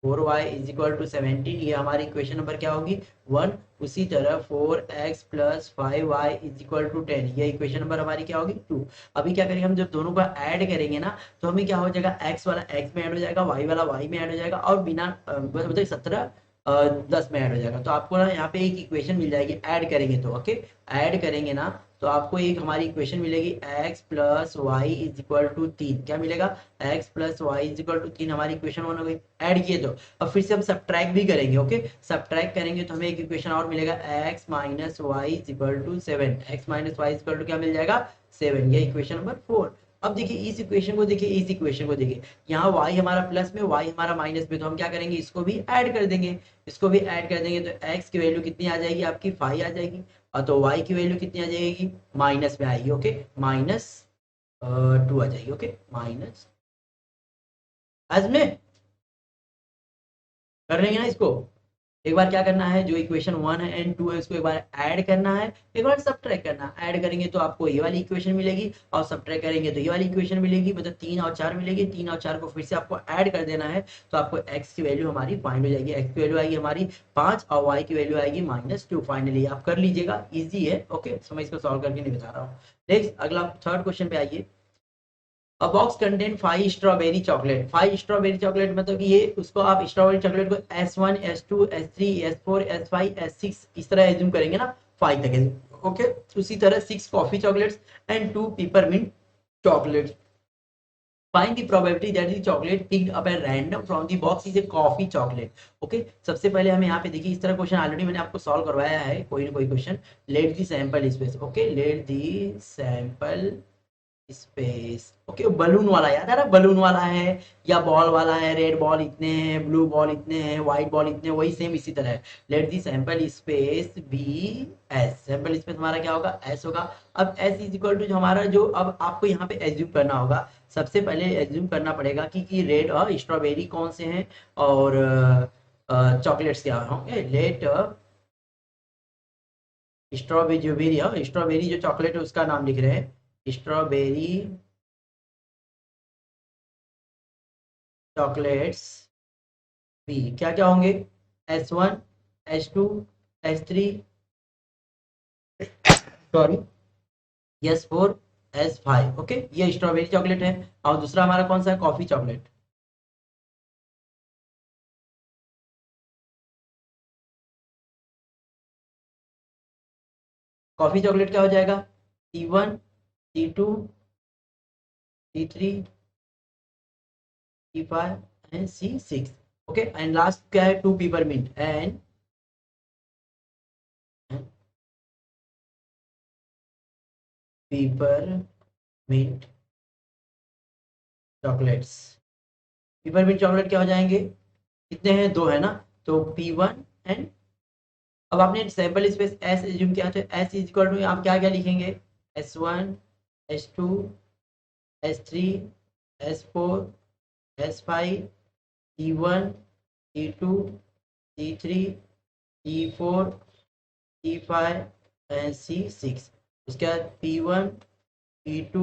4y is equal to 17, ये हमारी इक्वेशन नंबर क्या होगी 1। उसी तरह 4x plus 5y is equal to 10, ये इक्वेशन नंबर हमारी क्या होगी 2। अभी क्या करेंगे हम, जब दोनों को ऐड करेंगे ना तो हमें क्या हो जाएगा, x वाला x में ऐड हो जाएगा, y वाला y में ऐड हो जाएगा, और बिना मतलब 17 10 में ऐड हो जाएगा। तो आपको ना यहाँ पे एक इक्वेशन मिल जाएगी ऐड करेंगे तो। ओके, ऐड करेंगे ना तो आपको एक हमारी इक्वेशन मिलेगी x plus Y is equal to 3। क्या मिलेगा, x plus Y is equal to 3 हमारी इक्वेशन 1 हो गई। ऐड किए तो अब फिर से हम सब्ट्रैक्ट भी करेंगे। ओके, सब्ट्रैक्ट करेंगे तो हमें एक इक्वेशन और मिलेगा, x minus Y is equal to 7। x minus Y is equal to क्या मिल जाएगा 7, ये इक्वेशन नंबर 4। अब देखिए इस इक्वेशन को देखिए, इस इक्वेशन को देखिए, यहाँ y हमारा प्लस में, y हमारा माइनस में, तो हम क्या करेंगे, इसको भी ऐड कर देंगे, इसको भी ऐड कर देंगे, तो x की वैल्यू कितनी आ जाएगी आपकी 5 आ जाएगी, और तो y की वैल्यू कितनी आ जाएगी, माइनस में आएगी, ओके, माइनस 2 आ जाएगी, ओके, माइनस, आज में कर लेंगे ना इसको। एक बार क्या करना है, जो इक्वेशन 1 है एंड 2 है उसको एक बार ऐड करना है, एक बार सब्ट्रैक्ट करना है। ऐड करेंगे तो आपको ये वाली इक्वेशन मिलेगी, और सब्ट्रैक्ट करेंगे तो ये वाली इक्वेशन मिलेगी, मतलब 3 और 4 मिलेगी। 3 और 4 को फिर से आपको ऐड कर देना है, तो आपको x की वैल्यू हमारी फाइंड हो जाएगी। x की वैल्यू आएगी हमारी 5 और y की वैल्यू आएगी -2। फाइनली आप कर लीजिएगा, इजी है, ओके, मैं इसको सॉल्व करके नहीं बता रहा हूँ। नेक्स्ट अगला थर्ड क्वेश्चन पे आइए। अ box contain 5 strawberry chocolate. 5 strawberry chocolate मतलब कि ये उसको आप स्ट्रॉबेरी चॉकलेट को S1 S2 S3 S4 S5 S6 इस तरह एज्यूम करेंगे ना, 5 तक, ओके। उसी तरह 6 coffee chocolates and 2 peppermint chocolates. Find the probability that the chocolate picked up at random from the box is a coffee chocolate. Okay, सबसे पहले हमें यहाँ पे देखिए, इस तरह क्वेश्चन ऑलरेडी मैंने आपको सॉल्व करवाया है, कोई ना कोई question. Late the sample space, okay, late the sample space, okay. Balloon वाला याद है ना, बलून वाला है या बॉल वाला है, रेड बॉल इतने हैं, ब्लू बॉल इतने हैं, व्हाइट बॉल इतने, वही सेम इसी तरह है। Let the sample space be S, sample space हमारा क्या होगा, एस होगा। अब एस इज इक्वल टू जो हमारा, जो अब आपको यहाँ पे एज्यूम करना होगा, सबसे पहले एज्यूम करना पड़ेगा कि रेड और स्ट्रॉबेरी कौन से हैं, और चॉकलेट्स क्या होंगे। लेट स्ट्रॉबेरी, जो बेरी है, स्ट्रॉबेरी जो चॉकलेट है उसका नाम लिख रहे हैं, स्ट्रॉबेरी चॉकलेट्स बी क्या क्या होंगे, S1 S2 S3, sorry, S4 S5, okay, ये स्ट्रॉबेरी चॉकलेट है। और दूसरा हमारा कौन सा है, कॉफी चॉकलेट। कॉफी चॉकलेट क्या हो जाएगा, C1 C2 C3 C5 and C6, okay. And last क्या है, 2 peppermint and peppermint chocolates. Peppermint chocolate क्या हो जाएंगे, कितने हैं, 2 है ना, तो P1 एंड, अब आपने सैंपल स्पेस एस एज्यूम किया, तो एस इज इक्वल टू आप क्या क्या लिखेंगे, S1 S2 S3 S4 S5 E1 E2 E3 E4 E5 and C6। उसके बाद P1 P2,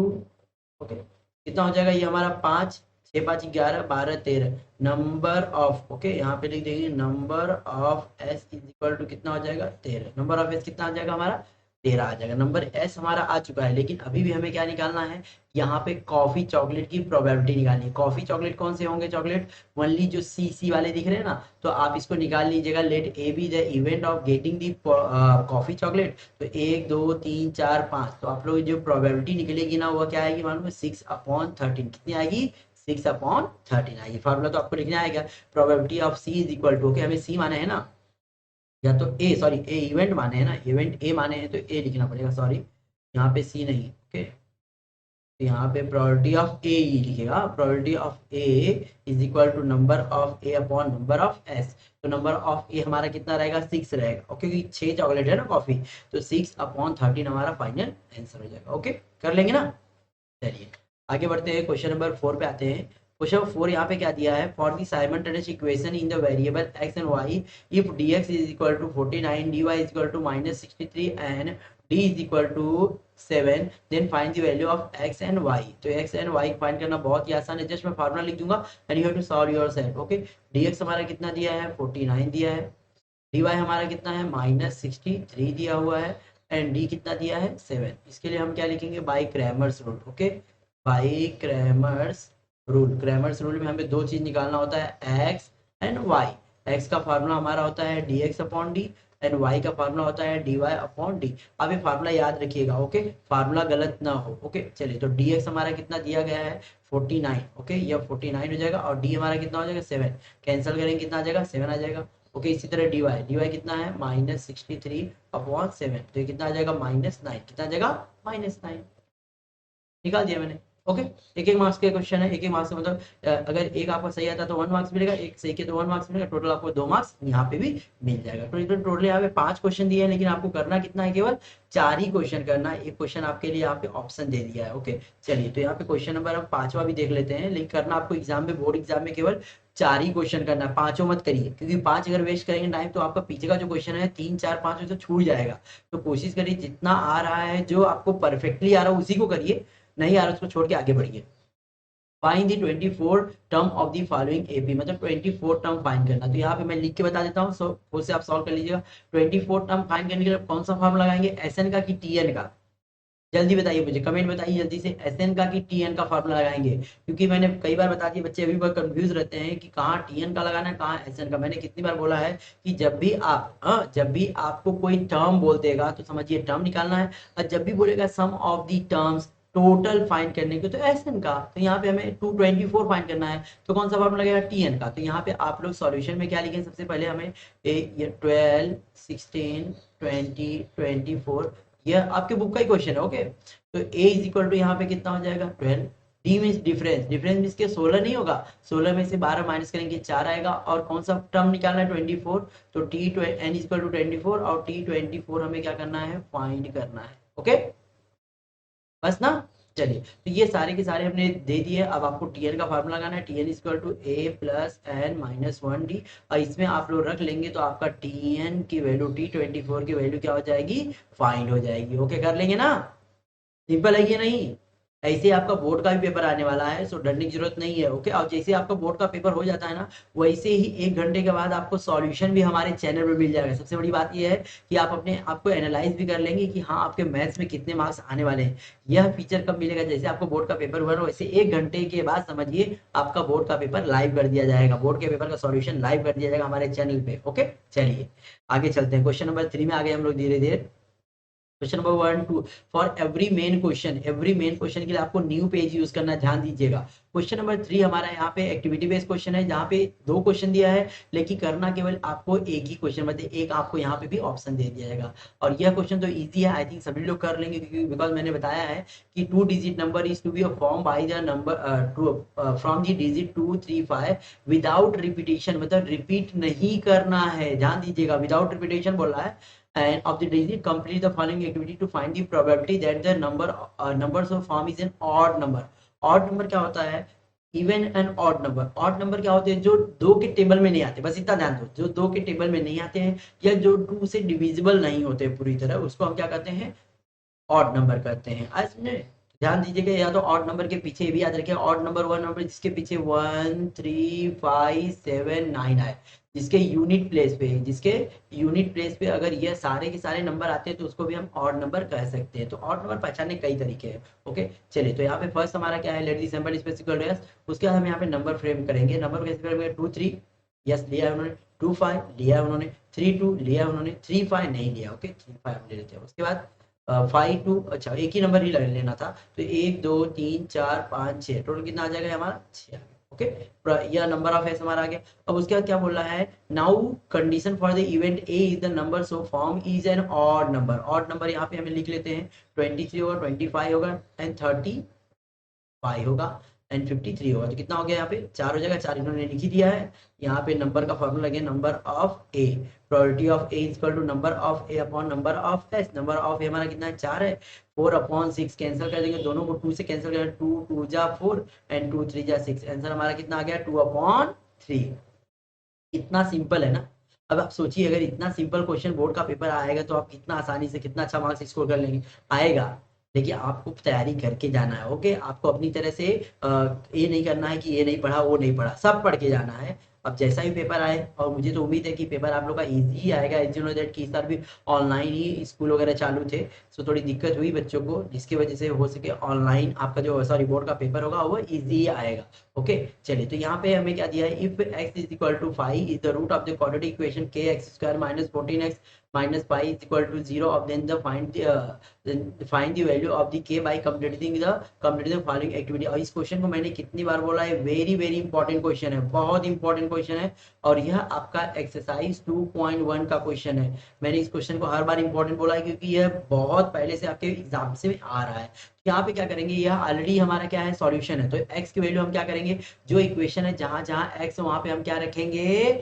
ओके, कितना हो जाएगा ये हमारा 5 6 5 11 12 13 नंबर ऑफ, ओके, यहाँ पे लिख देंगे number of S is equal to कितना हो जाएगा 13। नंबर ऑफ एस कितना आ जाएगा हमारा, 13 आ जाएगा। नंबर एस हमारा आ चुका है, लेकिन अभी भी हमें क्या निकालना है, यहाँ पे कॉफी चॉकलेट की प्रोबेबिलिटी निकालनी है। कॉफी चॉकलेट कौन से होंगे चॉकलेट, ओनली जो सी सी वाले दिख रहे हैं ना, तो आप इसको निकाल लीजिएगा। Let A be the event of getting the coffee chocolate, तो 1 2 3 4 5, तो आप लोग जो प्रोबेबिलिटी निकलेगी ना, वो क्या आएगी मालूम है, 6/13। कितनी आएगी, 6/13 आएगी। फार्मूला तो आपको लिखना आएगा, probability of C is equal to, okay, हमें सी माने है ना, या तो ए, सॉरी, ए इवेंट माने हैं ना, इवेंट ए माने हैं तो ए लिखना पड़ेगा, सॉरी, यहाँ पे सी नहीं, ओके। तो यहाँ पे प्रोबेबिलिटी ऑफ ए ही लिखेगा, probability of A is equal to number of A upon number of S. तो नंबर ऑफ ए हमारा कितना रहेगा, 6 रहेगा, ओके, क्योंकि 6 चॉकलेट है ना कॉफी, तो 6/13 हमारा फाइनल आंसर हो जाएगा, ओके। कर लेंगे ना, चलिए आगे बढ़ते हैं, क्वेश्चन नंबर 4 पे आते हैं। क्वेश्चन 4 यहाँ पे क्या दिया है, for the simultaneous equation in the variable x and y, if dx is equal to 49 dy is equal to -63 and d is equal to 7, then find the value of x and y। तो x एंड y फाइंड करना बहुत ही आसान है, जस्ट मैं फार्मूला लिख दूंगा and you have to solve yourself, okay. dx हमारा कितना दिया है, 49 दिया है, dy हमारा कितना है, -63 दिया हुआ है, एंड d कितना दिया है, 7। इसके लिए हम क्या लिखेंगे, by Cramer's rule, okay, by Cramer's rule. Cramer's rule में हमें 2 चीज निकालना होता है, x एंड y। x का फार्मूला हमारा होता है dx upon D, and y का फार्मूला होता है dy अपॉन डी। अब ये फार्मूला याद रखिएगा, ओके, फार्मूला गलत ना हो, ओके। चलिए, तो dx हमारा कितना दिया गया है, 49, ओके, यह 49 हो जाएगा, और d हमारा कितना हो जाएगा, 7। कैंसिल करेंगे कितना आ जाएगा, 7 आ जाएगा, ओके। इसी तरह dy कितना है, -63/7, तो ये कितना आ जाएगा, -9, कितना आ जाएगा, -9, निकाल दिया मैंने। ओके, एक एक मार्क्स के क्वेश्चन है, एक एक मार्क्स मतलब अगर एक आपका सही आता है तो 1 मार्क्स मिलेगा, एक सही के तो 1 मार्क्स मिलेगा, टोटल आपको 2 मार्क्स यहाँ पे भी मिल जाएगा। तो टोटल यहाँ पे 5 क्वेश्चन दिए हैं, लेकिन आपको करना कितना है, केवल 4 ही क्वेश्चन करना है। एक क्वेश्चन आपके लिए यहाँ पे ऑप्शन दे दिया है। ओके, चलिए तो यहाँ पे क्वेश्चन नंबर हम 5वां भी देख लेते हैं, लेकिन करना आपको एग्जाम में, बोर्ड एग्जाम में केवल 4 ही क्वेश्चन करना है, 5 मत करिए, क्योंकि 5 अगर वेस्ट करेंगे टाइम तो आपका पीछे का जो क्वेश्चन है 3 4 5 तो छूट जाएगा। तो कोशिश करिए जितना आ रहा है, जो आपको परफेक्टली आ रहा है उसी को करिए, नहीं आ रहा उसको छोड़ के आगे बढ़िए। Find the 24 term of the following AP, मतलब 24 टर्म फाइंड करना। तो यहाँ पे मैं लिख के बता देता हूँ, सो खुद से आप सॉल्व कर लीजिएगा। 24 टर्म फाइंड करने के लिए कौन सा फॉर्मूला लगाएंगे, एसएन का कि टीएन का, जल्दी बताइए मुझे, कमेंट बताइए जल्दी से, एसएन का कि टीएन का फॉर्मूला लगाएंगे। क्योंकि मैंने कई बार बता दिया, बच्चे अभी बहुत कंफ्यूज रहते हैं कि कहाँ टीएन का लगाना है, कहाँ एसएन का। मैंने कितनी बार बोला है कि जब भी आपको कोई टर्म बोल देगा तो समझिए टर्म निकालना है, और जब भी बोलेगा sum of the terms total find करने के तो एसएन का, तो यहाँ पे हमें 224 फाइंड करना है, तो कौन सा फॉर्मूला लगेगा, टीएन का। तो यहाँ पे आप लोग सॉल्यूशन में क्या लिखेंगे, सबसे पहले हमें 12 16 20 24, यह आपके बुक का ही क्वेश्चन है। ओके, तो a इज इक्वल टू यहाँ पे कितना हो जाएगा 12, D means difference, difference means के 16 नहीं होगा, 16 में से 12 माइनस करेंगे 4 आएगा, और कौन सा टर्म निकालना है 24, तो T N is equal to 24, और टी 24 हमें क्या करना है, फाइंड करना है। ओके, बस ना। चलिए, तो ये सारे के सारे हमने दे दिए। अब आपको टीएन का फार्मूला लगाना है, TN equal to A plus N minus 1 D, और इसमें आप लोग रख लेंगे तो आपका टीएन की वैल्यू, T24 की वैल्यू क्या हो जाएगी, फाइंड हो जाएगी। ओके, कर लेंगे ना, सिंपल है ये नहीं। ऐसे आपका बोर्ड का भी पेपर आने वाला है, सो डरने की जरूरत नहीं है। ओके, और जैसे आपका बोर्ड का पेपर हो जाता है ना, वैसे ही 1 घंटे के बाद आपको सॉल्यूशन भी हमारे चैनल पे मिल जाएगा। सबसे बड़ी बात ये है कि आप अपने आप को एनालाइज भी कर लेंगे कि हाँ आपके मैथ्स में कितने मार्क्स आने वाले हैं। यह फीचर कब मिलेगा, जैसे आपको बोर्ड का पेपर हुआ वैसे 1 घंटे के बाद समझिए आपका बोर्ड का पेपर लाइव कर दिया जाएगा, बोर्ड के पेपर का सॉल्यूशन लाइव कर दिया जाएगा हमारे चैनल पे। ओके, चलिए आगे चलते हैं, क्वेश्चन नंबर 3 में आ गए हम लोग धीरे धीरे। Question number 1 2, for every main question, every main question के लिए आपको न्यू पेज यूज करना, ध्यान दीजिएगा। क्वेश्चन नंबर 3 हमारा यहाँ पे एक्टिविटी बेस्ड क्वेश्चन है, जहाँ पे 2 क्वेश्चन दिया है, लेकिन करना केवल आपको एक ही क्वेश्चन, मतलब एक आपको यहाँ पे भी ऑप्शन दे दिया जाएगा। और यह क्वेश्चन तो इजी है, आई थिंक सभी लोग कर लेंगे, क्योंकि बिकॉज मैंने बताया है कि 2 digit number is to be form by the number from the digit 2 3 5 without repetition, मतलब रिपीट नहीं करना है, ध्यान दीजिएगा, विदाउट रिपीटेशन बोल रहा है। And of the digit complete the following activity to find the probability that the numbers of form is an odd number। odd number क्या होता है, even and odd number. Odd number क्या होते हैं, जो 2 के टेबल में नहीं आते, बस इतना ध्यान दो, जो 2 के टेबल में नहीं आते हैं, या जो 2 से डिविजिबल नहीं होते पूरी तरह, उसको हम क्या कहते हैं, ऑड नंबर कहते हैं। आज समझे, ध्यान दीजिएगा, या तो ऑड नंबर के पीछे भी याद रखिए, ऑड नंबर वन नंबर जिसके पीछे 1 3 5 7 9 आए, जिसके यूनिट प्लेस पे, जिसके यूनिट प्लेस पे अगर ये सारे के सारे नंबर आते हैं तो उसको भी हम ऑड नंबर कह सकते हैं। तो ऑड नंबर पहचानने कई तरीके हैं। ओके, चलिए, तो यहाँ पे फर्स्ट हमारा क्या है, let the simple specific race, उसके बाद हम यहाँ पे नंबर फ्रेम करेंगे। नंबर कैसे फ्रेम करेंगे, 2 3 यस लिया है उन्होंने, 2 5 लिया है उन्होंने, 3 2 लिया है उन्होंने, 3 5 नहीं लिया। ओके, 3 5 हम ले लेते हैं। उसके बाद 5 2, अच्छा एक ही नंबर ही लेना था, तो 1 2 3 4 5 6, टोटल कितना आ जाएगा हमारा, 6। ओके, यह नंबर ऑफ एस हमारा आ गया। अब उसके बाद क्या बोल रहा है, now condition for the event A is the number so form is an odd number. Odd number यहाँ पे हमें लिख लेते हैं, 23 होगा, 25 होगा, एंड 35 होगा, एंड 53 होगा। तो कितना हो गया, यहाँ पे 4 हो जाएगा, 4 इन्होंने लिख ही दिया है। यहाँ पे नंबर का फॉर्मूला लगे, number of A, probability of A is equal to number of A upon number of S. Number of A हमारा कितना है, 4 है, 4 अपॉन 6 कैंसिल कर देंगे, दोनों को 2 से कैंसिल कर, 2 2 जा 4 एंड 2 3 जा 6, आंसर हमारा कितना आ गया, 2/3। इतना सिंपल है ना। अब आप सोचिए, अगर इतना सिंपल क्वेश्चन बोर्ड का पेपर आएगा तो आप कितना आसानी से कितना अच्छा मार्क्स स्कोर कर लेंगे, आएगा। देखिए, आपको तैयारी करके जाना है। ओके, आपको अपनी तरह से ये नहीं करना है कि ये नहीं पढ़ा वो नहीं पढ़ा, सब पढ़ के जाना है। अब जैसा ही पेपर आए, और मुझे तो उम्मीद है कि पेपर आप लोग का इजी आएगा, एज यू नो दैट कि इस बार भी ऑनलाइन ही स्कूल वगैरह चालू थे, सो थोड़ी दिक्कत हुई बच्चों को, जिसकी वजह से हो सके ऑनलाइन आपका जो सॉरी बोर्ड का पेपर होगा वो इजी आएगा। ओके, चलिए, तो यहाँ पे हमें क्या दिया है, if x is equal to 5 is the root of the quadratic equation kx² - 14x minus pi is equal to 0 of then find the value of the k by completing the following activity। और इस क्वेश्चन को मैंने कितनी बार बोला है, वेरी वेरी इंपॉर्टेंट क्वेश्चन है, बहुत इंपॉर्टेंट क्वेश्चन है, और यह आपका एक्सरसाइज 2.1 का क्वेश्चन है। मैंने इस क्वेश्चन को हर बार इंपॉर्टेंट बोला है क्योंकि यह बहुत पहले से आपके एग्जाम से आ रहा है। यहाँ पे क्या करेंगे, यह ऑलरेडी हमारा क्या है, सॉल्यूशन है, तो x की वैल्यू हम क्या करेंगे, जो इक्वेशन है जहां जहां x वहां पे हम क्या रखेंगे,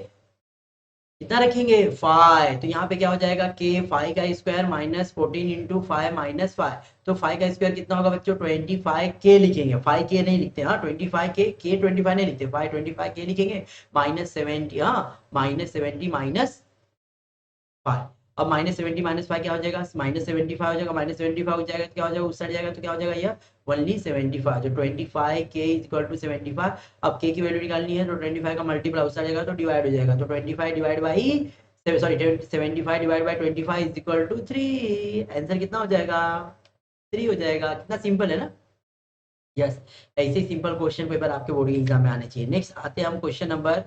कितना रखेंगे, 5। तो यहाँ पे क्या हो जाएगा, के 5 का स्क्वायर माइनस 14 इंटू 5 माइनस 5। तो 5 का स्क्वायर कितना होगा बच्चों, 25 के लिखेंगे, 5 के नहीं लिखते, हाँ 25 के 25 नहीं लिखते, 25 के लिखेंगे, माइनस 70, हाँ माइनस 70 माइनस 5। अब माइनस 70 माइनस 5 क्या हो जाएगा, माइनस 75 हो जाएगा, माइनस 75 हो जाएगा तो क्या हो जाएगा, उस साइड जाएगा तो क्या हो जाएगा, यह ओनली 75। तो 25 के इज इक्वल टू 75। अब के की वैल्यू निकालनी है तो 25 का मल्टीप्लाई उस साइड जाएगा तो डिवाइड हो जाएगा, तो 25 divide by 75 divide by 25 is equal to 3। Answer कितना हो जाएगा, 3 हो जाएगा। कितना सिंपल है ना, यस। ऐसे सिंपल क्वेश्चन पेपर आपके बोर्ड के एग्जाम में आने चाहिए। नेक्स्ट आते हैं हम क्वेश्चन नंबर,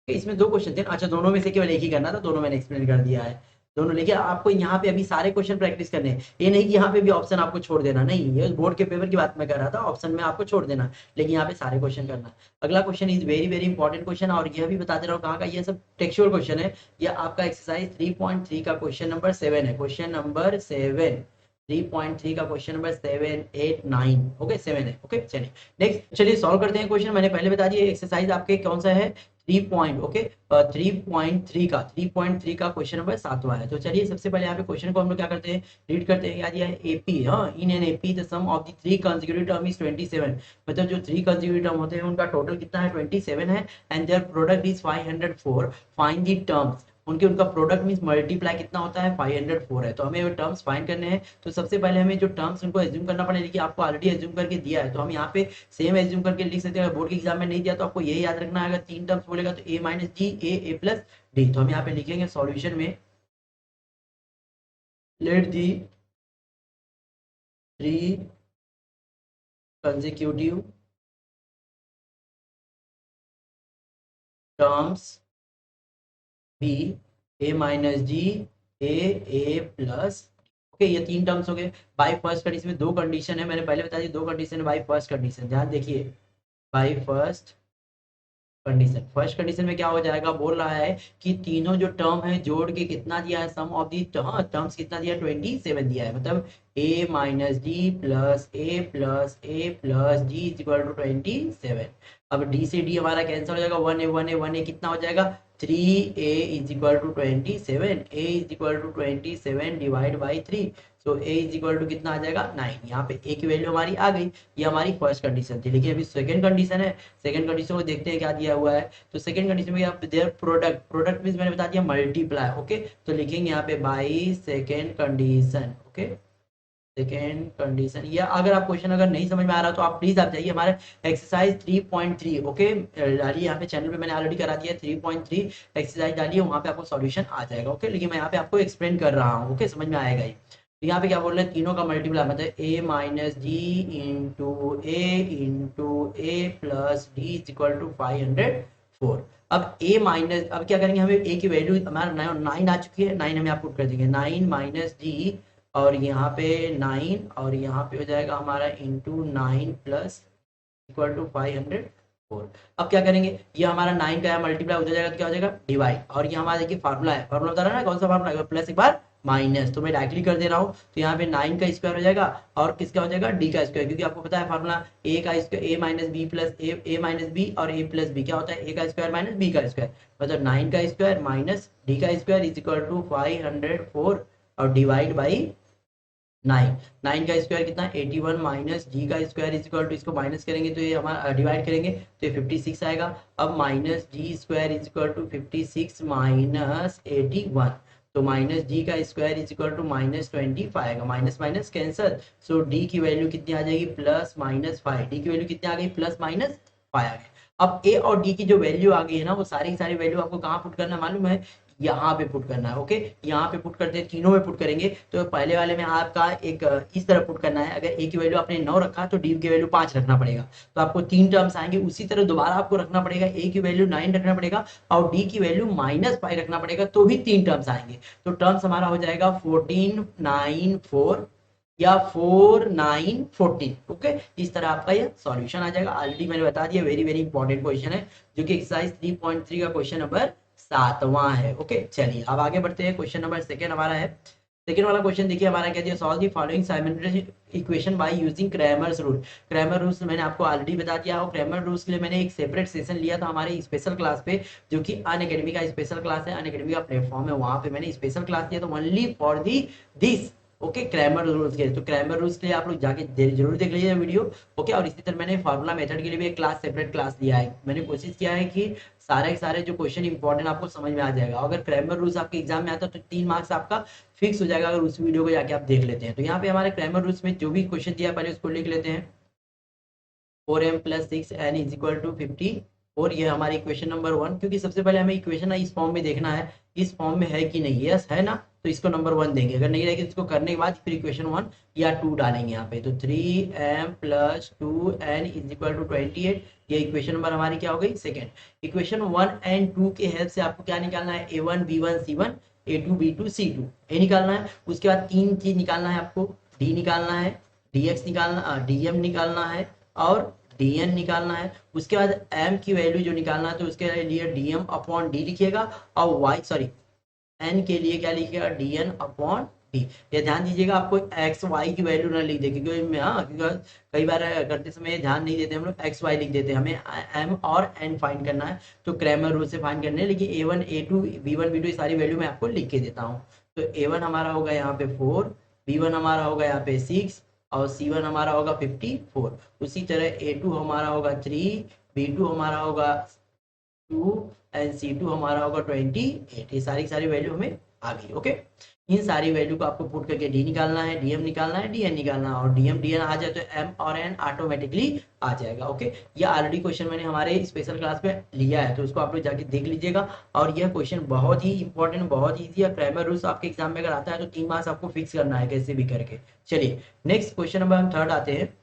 इसमें 2 क्वेश्चन थे, अच्छा दोनों में से केवल एक ही करना था, दोनों मैंने एक्सप्लेन कर दिया है दोनों। लेकिन आपको यहाँ पे अभी सारे क्वेश्चन प्रैक्टिस करने हैं, ये नहीं कि यहाँ पे भी ऑप्शन आपको छोड़ देना, नहीं, ये बोर्ड के पेपर की बात मैं कर रहा था, ऑप्शन में आपको छोड़ देना, लेकिन यहाँ पे सारे क्वेश्चन करना। अगला question is very very important question, और यह भी बता दे रहा हूँ कहाँ का, ये सब टेक्सचुअल क्वेश्चन है। यह आपका एक्सरसाइज 3.3 का क्वेश्चन नंबर 7 है, क्वेश्चन नंबर 7, 3.3 का क्वेश्चन नंबर 7, 8, 9, ओके 7 है, ओके चलिए नेक्स्ट, चलिए सॉल्व करते हैं क्वेश्चन। मैंने पहले बता दिया एक्सरसाइज आपके कौन सा है, 3.3 का क्वेश्चन नंबर 7वां है। तो चलिए सबसे पहले यहाँ पे क्वेश्चन को हम लोग क्या करते हैं, रीड करते हैं। क्या दिया है, एपी, हाँ in an AP the sum of the 3 consecutive term is 27। मतलब जो 3 कंसेक्यूटिव टर्म होते हैं उनका टोटल कितना है, 27 है, and their product is 504। Find the terms, उनका प्रोडक्ट मींस मल्टीप्लाई कितना होता है, 504 है। तो हमें वो टर्म्स फाइंड करने हैं। तो सबसे पहले हमें जो टर्म्स उनको एज्यूम करना पड़ेगा, कि आपको ऑलरेडी एज्यूम करके दिया है, तो हम यहाँ पे सेम एज्यूम करके लिख सकते हैं। बोर्ड के एग्जाम में नहीं दिया तो आपको ये याद रखना है, अगर 3 टर्म्स बोलेगा तो a minus G, A plus D. तो हम यहाँ पे लिखेंगे सॉल्यूशन में, let the 3 consecutive terms be A minus G, A plus, okay ये 3 टर्म्स हो गए। बाय फर्स्ट कंडीशन में 2 कंडीशन है, मैंने पहले बता दी 2 कंडीशन है बाय फर्स्ट कंडीशन, ध्यान देखिए, by first condition. First condition में क्या हो जाएगा, बोल रहा है कि तीनों जो टर्म है जोड़ के कितना दिया है, सम ऑफ दी टर्म्स कितना दिया है, 27 दिया है। मतलब a minus D plus A plus G is equal to 27। अब d से d हमारा कैंसिल हो जाएगा, 1a कितना हो जाएगा, 3a is equal to 27, a is equal to 27 divide by 3। So a is equal to कितना आ जाएगा, 9। यहाँ पे a की वैल्यू हमारी आ गई, ये हमारी फर्स्ट कंडीशन थी। लेकिन अभी सेकंड कंडीशन है, सेकंड कंडीशन को देखते हैं क्या दिया हुआ है। तो सेकंड कंडीशन में आप देयर प्रोडक्ट मींस मैंने बता दिया मल्टीप्लाई, ओके। तो लिखेंगे यहाँ पे by second condition, okay second condition. या अगर आप क्वेश्चन अगर नहीं समझ में आ रहा तो आप प्लीज आप जाइए हमारे एक्सरसाइज 3.3, ओके डालिए, यहाँ पे चैनल पे मैंने ऑलरेडी करा दिया 3.3 एक्सरसाइज डालिए, वहाँ पे आपको सॉल्यूशन आ जाएगा, ओके। लेकिन मैं यहाँ पे आपको एक्सप्लेन कर रहा हूँ, ओके समझ में आएगा ही। तो यहाँ पे क्या बोल रहे हैं, तीनों का मल्टीप्लाई, मतलब a minus G into A plus D is equal to 504। अब a माइनस, अब क्या करेंगे, हमें a की वैल्यू हमारा 9 आ चुकी है, 9 हमें आप पुट कर देंगे, 9 माइनस जी, और यहाँ पे 9, और यहाँ पे हो जाएगा हमारा इंटू 9 प्लस इक्वल टू 504। अब क्या करेंगे, ये हमारा 9 का मल्टीप्लाई हो जाएगा तो क्या हो जाएगा, डिवाइड, और ये हमारा देखिए फार्मूला है, फार्मूला बता रहा है ना, कौन सा फार्मूला है, प्लस एक बार माइनस, तो मैं डायरेक्टली कर दे रहा हूँ। तो यहाँ पे 9 का स्क्वायर हो जाएगा, और किसका हो जाएगा, डी का स्क्वायर, क्योंकि आपको पता है फार्मूला ए का स्क्वायर, ए माइनस बी प्लस ए माइनस बी, और ए प्लस बी क्या होता है, ए का स्क्वायर माइनस बी का स्क्वायर, मतलब 9 का स्क्वायर माइनस डी का स्क्वायर इज इक्वल टू 504, और डिवाइड बाई 9 का स्क्वायर कितना, 81 माइनस जी का स्क्वायर इज इक्वल टू, इसको माइनस करेंगे तो ये हमारा डिवाइड करेंगे तो ये 56 आएगा। अब minus G square is equal to 56 minus 81, तो माइनस जी का square is equal to minus 25 आएगा, minus minus cancel. So D की वैल्यू कितनी आ जाएगी, प्लस माइनस 5, डी की वैल्यू कितनी आ गई, प्लस माइनस 5 आ गई। अब ए और डी की जो वैल्यू आ गई है ना, वो सारी वैल्यू आपको कहाँ पुट करना मालूम है, यहाँ पे पुट करना है। ओके, यहाँ पे पुट करते हैं, तीनों में पुट करेंगे। तो पहले वाले में आपका एक इस तरह पुट करना है, अगर ए की वैल्यू आपने 9 रखा तो डी की वैल्यू 5 रखना पड़ेगा, तो आपको 3 टर्म्स आएंगे। उसी तरह दोबारा आपको रखना पड़ेगा, ए की वैल्यू 9 रखना पड़ेगा और डी की वैल्यू -5 रखना पड़ेगा, तो भी 3 टर्म्स आएंगे। तो टर्म्स हमारा हो जाएगा 14 9 4 या 4 9 14। ओके, इस तरह आपका ये सॉल्यूशन आ जाएगा। ऑलरेडी मैंने बता दिया, वेरी वेरी इंपॉर्टेंट क्वेश्चन है, जो कि एक्सरसाइज 3.3 का क्वेश्चन नंबर 7वां है। ओके, चलिए अब आगे बढ़ते हैं। क्वेश्चन नंबर सेकंड हमारा है। सेकंड वाला क्वेश्चन देखिए, हमारा क्या दिया, solve the following simultaneous equation by using Cramer's rule. Cramer rules मैंने आपको ऑलरेडी बता दिया हो। क्रैमर रूल्स के लिए मैंने एक सेपरेट सेशन लिया था हमारे स्पेशल क्लास पे, जो कि अनअकैडमी का स्पेशल क्लास है, अनअकैडमी का प्लेटफॉर्म है, वहां पे मैंने स्पेशल क्लास लिया था only for the this. Okay, Cramer rules के, तो क्रैमर रूल्स के लिए आप लोग जाके जरूर देख लीजिए वीडियो। ओके, और इसी तरह मैंने फार्मूला मेथड के लिए भी एक क्लास, सेपरेट क्लास लिया है। मैंने कोशिश किया है कि सारे के सारे जो क्वेश्चन इंपॉर्टेंट आपको समझ में आ जाएगा। अगर क्रैमर रूल्स आपके एग्जाम में आता है तो 3 मार्क्स आपका फिक्स हो जाएगा, अगर उस वीडियो को जाके आप देख लेते हैं। तो यहाँ पे हमारे क्रैमर रूल्स में जो भी क्वेश्चन दिया पहले उसको लिख लेते हैं। 4m + 6n = 50। और ये हमारी इक्वेशन नंबर 1, क्योंकि सबसे पहले हमें इक्वेशन इस फॉर्म में देखना है, इस फॉर्म में है कि नहीं। यस है ना, तो इसको नंबर 1 देंगे। अगर नहीं रहेगी तो इसको करने के बाद फिर इक्वेशन 1 या 2 डालेंगे यहाँ पे। तो 3m + 2n = 28। ये इक्वेशन नंबर हमारी क्या हो गई, सेकेंड। इक्वेशन 1 एंड 2 के हेल्प से आपको क्या निकालना है, a1 b1 c1 a2 b2 c2 ये निकालना है। उसके बाद 3 चीज निकालना है आपको, d निकालना है, dx निकालना, dm निकालना है और dn निकालना है। उसके बाद m की वैल्यू जो निकालना है, तो उसके लिए dm/d लिखिएगा और n के लिए क्या लिखिएगा, dn/d। ये ध्यान दीजिएगा, आपको x y की वैल्यू ना लिख दे, क्योंकि कई बार करते समय ध्यान नहीं देते हम लोग, x y लिख देते हैं। हमें m और n फाइंड करना है, तो क्रैमर रूल से फाइंड करने हैं। लेकिन a1 a2 b1 b2 सारी वैल्यू मैं आपको लिख के देता हूँ। तो a1 हमारा होगा यहाँ पे 4, b1 हमारा होगा यहाँ पे 6 और c1 हमारा होगा 54। उसी तरह a2 हमारा होगा 3, b2 हमारा होगा 2 एंड c2 हमारा होगा 28। ये सारी सारी वैल्यू हमें आ गई। ओके, इन सारी वैल्यू को आपको पुट करके d निकालना है, dm निकालना है, dn निकालना है, और dm dn आ जाए तो m और n ऑटोमेटिकली आ जाएगा। ओके, ये ऑलरेडी क्वेश्चन मैंने हमारे स्पेशल क्लास में लिया है, तो उसको आप लोग जाके देख लीजिएगा। और यह क्वेश्चन बहुत ही इंपॉर्टेंट, बहुत ईजी है। प्राइमरी रूल्स आपके एग्जाम में अगर आता है तो 3 मार्क्स आपको फिक्स करना है कैसे भी करके। चलिए नेक्स्ट क्वेश्चन नंबर हम थर्ड आते हैं।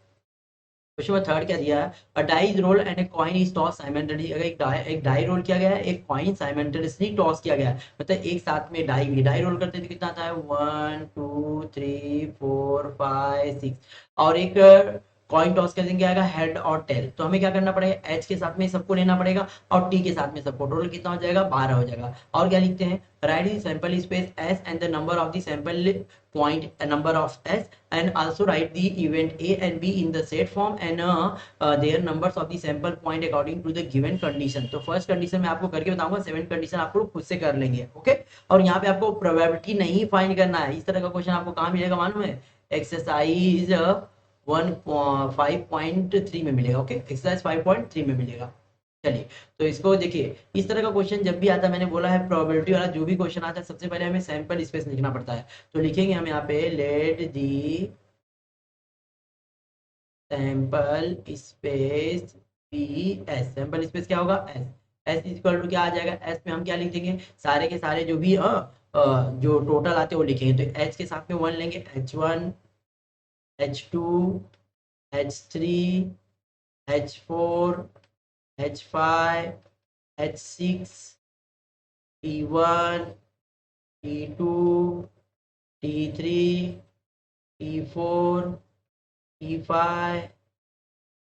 क्वेश्चन नंबर थर्ड क्या दिया है, a die is rolled and a coin is tossed simultaneously. अगर एक डाई रोल किया गया है, एक कॉइन साइमल्टेनियसली टॉस किया गया है, मतलब एक साथ में डाई रोल करते थे, कितना आता है 1 2 3 4 5 6। और एक कॉइन टॉस करने क्या आएगा, हेड और टेल। तो हमें क्या करना पड़ेगा, एच के साथ में सबको लेना पड़ेगा और टी के साथ में सबको। टोटल कितना हो जाएगा, 12 हो जाएगा। और क्या लिखते हैं, right the sample space S and the number of the sample point a number of s, and also write the event a and b in the set form and their numbers of the sample point according to the given condition। तो फर्स्ट कंडीशन में आपको करके बताऊंगा, सेकंड कंडीशन आपको खुद से कर लेंगे। ओके, और यहाँ पे आपको प्रोबेबिलिटी नहीं फाइंड करना है। इस तरह का क्वेश्चन आपको कहाँ मिलेगा मालूम है, एक्सरसाइज 5.3 में मिलेगा। ओके, एक्सरसाइज 5.3 में मिलेगा। चलिए, तो इसको देखिए, इस तरह का क्वेश्चन जब भी आता है, मैंने बोला है प्रोबेबिलिटी वाला जो भी क्वेश्चन आता है, सबसे पहले हमें सैंपल स्पेस लिखना पड़ता है। तो लिखेंगे हम यहाँ पे, let the sample space be S. Sample space क्या होगा, एस। एस इक्वल टू क्या आ जाएगा, एस में हम क्या लिख देंगे, सारे के सारे जो भी जो टोटल आते हैं वो लिखेंगे। तो एच के साथ में 1 लेंगे, H1 H2 H3 H4 H5 H6 T1 T2 T3 T4 T5